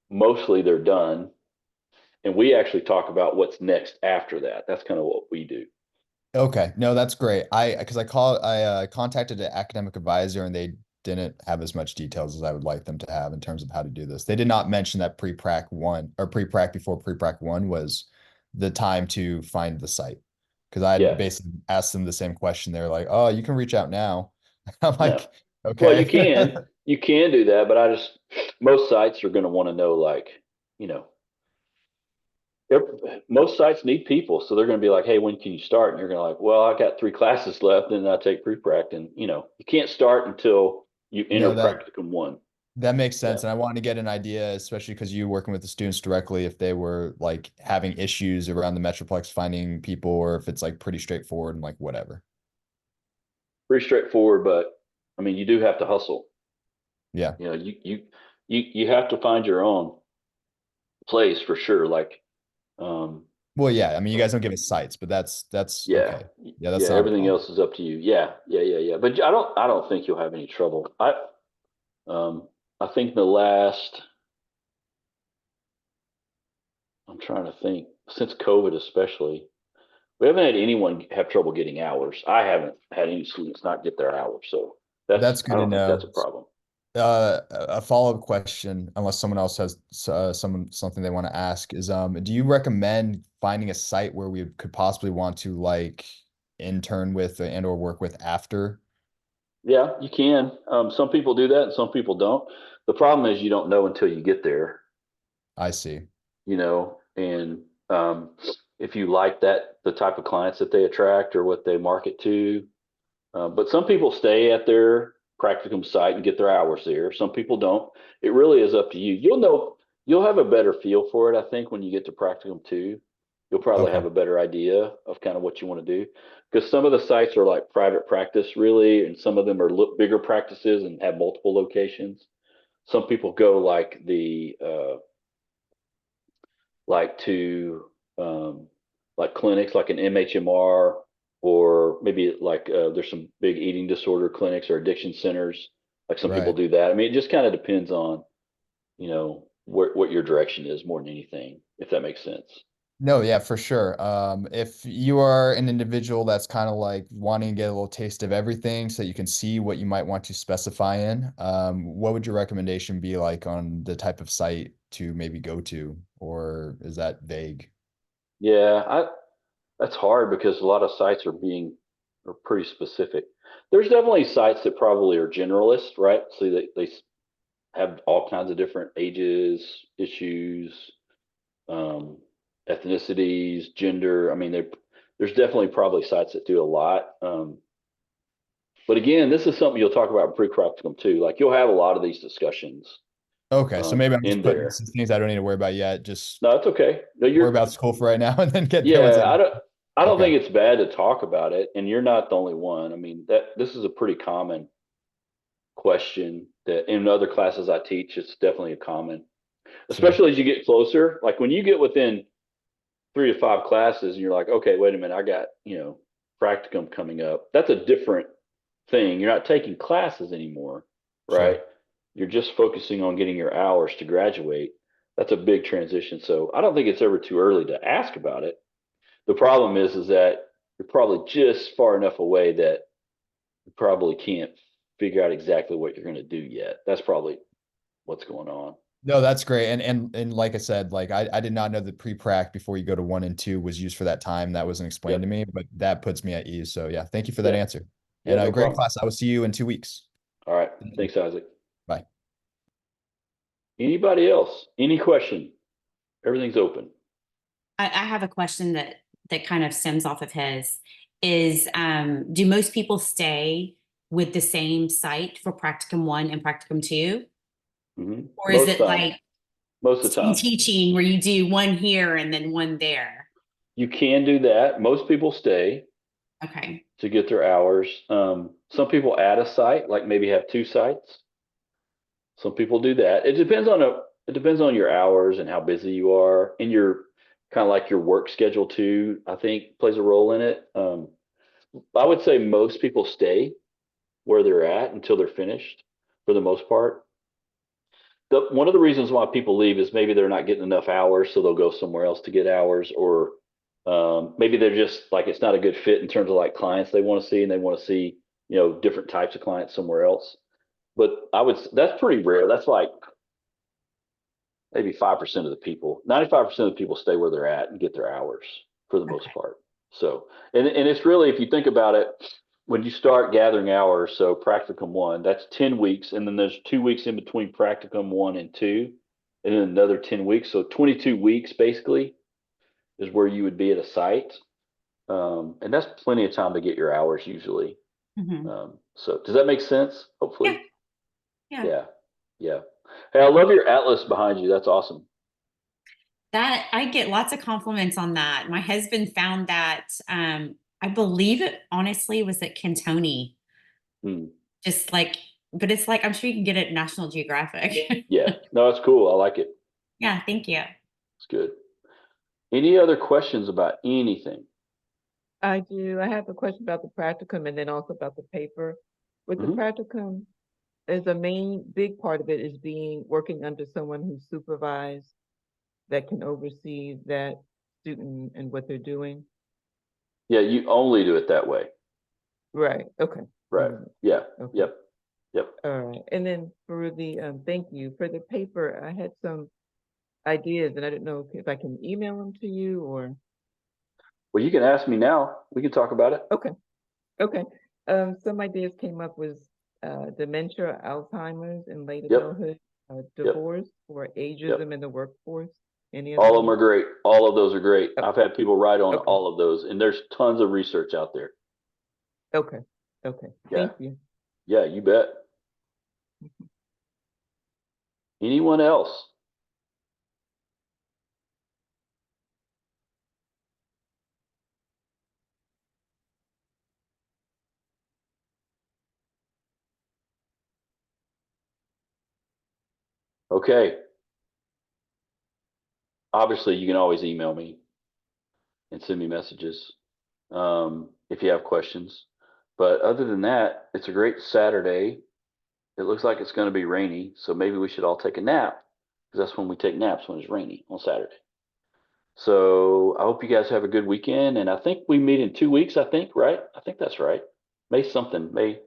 mostly they're done. And we actually talk about what's next after that. That's kind of what we do. Okay. No, that's great. I contacted an academic advisor and they didn't have as much details as I would like them to have in terms of how to do this. They did not mention that pre-prac 1 or pre-prac before pre-prac 1 was the time to find the site. Because I Yeah. basically asked them the same question. They're like, "Oh, you can reach out now." I'm No. like, Well, "Okay." you can do that, but most sites are going to want to know, like, you know, most sites need people. So they're going to be like, hey, when can you start? And you're going to like, well, I got 3 classes left and I take pre-prac and, you can't start until you enter No, that practicum 1. that makes Yeah. sense. And I wanted to get an idea, especially because you working with the students directly, if they were like having issues around the Metroplex finding people, or if it's like pretty straightforward and like whatever. Pretty straightforward, but I mean, you do have to hustle. Yeah. You have to find your own place for sure. Like, um, Well, yeah. I mean, you guys don't give us sites, but that's yeah, okay. Yeah, that's yeah, not a everything problem. else is up to you. Yeah. But I don't think you'll have any trouble. Um, I think I'm trying to think, since COVID especially, we haven't had anyone have trouble getting hours. I haven't had any students not get their hours. So That's I good to don't think that's know. a problem. A follow-up question, unless someone else has something they want to ask, is do you recommend finding a site where we could possibly want to like intern with and or work with after? Yeah, you can. Some people do that and some people don't. The problem is you don't know until you get there, I see. and if you like the type of clients that they attract or what they market to. But some people stay at their practicum site and get their hours there. Some people don't. It really is up to you. You'll have a better feel for it, I think, when you get to practicum 2. You'll probably Okay. have a better idea of kind of what you want to do. Because some of the sites are like private practice, really, and some of them are bigger practices and have multiple locations. Some people go like to like clinics like an MHMR, or maybe like there's some big eating disorder clinics or addiction centers. Like some people Right. do that. I mean, it just kind of depends on what your direction is more than anything, if that makes sense. No, yeah, for sure. If you are an individual that's kind of like wanting to get a little taste of everything so you can see what you might want to specify in, what would your recommendation be like on the type of site to maybe go to, or is that vague? Yeah, that's hard because a lot of sites are pretty specific. There's definitely sites that probably are generalist, right? So they have all kinds of different ages, issues, um, ethnicities, gender. I mean, there's definitely probably sites that do a lot. But again, this is something you'll talk about in pre-practicum too. Like you'll have a lot of these discussions Okay, so maybe I'm just in putting there. some things I don't need to worry about yet. Just No, it's okay. No, worry about school for right now and then get there once I yeah, get. I don't Okay, think it's bad to talk about it, and you're not the only one. I mean, this is a pretty common question that in other classes I teach, it's definitely a common, sure, especially as you get closer. Like when you get within 3 to 5 classes and you're like, okay, wait a minute, I got, practicum coming up. That's a different thing. You're not taking classes anymore, right? sure. You're just focusing on getting your hours to graduate. That's a big transition. So I don't think it's ever too early to ask about it. The problem is that you're probably just far enough away that you probably can't figure out exactly what you're going to do yet. That's probably what's going on. No, that's great. And like I said, like I did not know the pre-prac before you go to 1 and 2 was used for that time. That wasn't explained to Yep. me, but that puts me at ease. So yeah, thank you for that Yeah. answer. Yeah. And a No great problem. class. I will see you in 2 weeks. All right. Thank you. Thanks, Isaac. Bye. Anybody else? Any question? Everything's open. I have a question that kind of stems off of his is do most people stay with the same site for practicum 1 and practicum 2? Or is Most it time. like Most of the team time. teaching where you do one here and then one there? You can do that. Most people stay Okay. to get their hours. Some people add a site, like maybe have 2 sites. Some people do that. It depends on your hours and how busy you are, and your kind of like your work schedule too. I think plays a role in it. I would say most people stay where they're at until they're finished, for the most part. One of the reasons why people leave is maybe they're not getting enough hours, so they'll go somewhere else to get hours, or maybe they're just like it's not a good fit in terms of like clients they want to see, and they want to see different types of clients somewhere else. But that's pretty rare. That's like maybe 5% of the people. 95% of the people stay where they're at and get their hours for the most Okay. part. So, and it's really, if you think about it, when you start gathering hours, so practicum 1, that's 10 weeks, and then there's 2 weeks in between practicum 1 and 2, and then another 10 weeks. So 22 weeks basically is where you would be at a site. And that's plenty of time to get your hours usually. Mhm. So does that make sense? Yeah. Hopefully. Yeah. Yeah. Yeah. Hey, I love your atlas behind you. That's awesome. That I get lots of compliments on that. My husband found that I believe it honestly was at Cantoni. Hmm. Just like, but it's like I'm sure you can get it at National Geographic. Yeah. No, that's cool. I like it. Yeah, thank you. It's good. Any other questions about anything? I do. I have a question about the practicum and then also about the paper. With the Mhm. practicum, is a main big part of it is working under someone who's supervised that can oversee that student and what they're doing. Yeah, you only do it that way. Right. Okay. Right. Yeah. Okay. Yep. Yep. All right. And then for the thank you for the paper, I had some ideas and I didn't know if I can email them to you or Well, you can ask me now. We can talk about it. okay. Okay. Some ideas came up with dementia, Alzheimer's, and late Yep. adulthood, Yep. divorce, or ageism in the workforce. Any of All of those? them are great. All of those are great. Oh, I've had people write on okay. all of those, and there's tons of research out there. Okay. Okay. Yeah. Thank you. Yeah, you bet. Anyone else? Okay. Obviously, you can always email me and send me messages if you have questions. But other than that, it's a great Saturday. It looks like it's going to be rainy, so maybe we should all take a nap because that's when we take naps, when it's rainy on Saturday. So I hope you guys have a good weekend. And I think we meet in 2 weeks, I think, right? I think that's right. May something, May.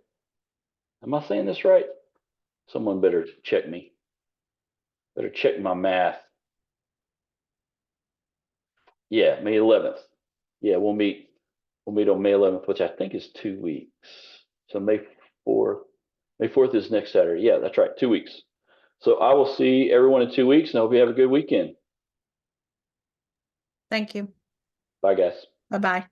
Am I saying this right? Someone better check me. Better check my math. Yeah, May 11th. Yeah, we'll meet on May 11th, which I think is 2 weeks. So May 4th. May 4th is next Saturday. Yeah, that's right. 2 weeks. So I will see everyone in 2 weeks, and I hope you have a good weekend. Thank you. Bye, guys. Bye-bye.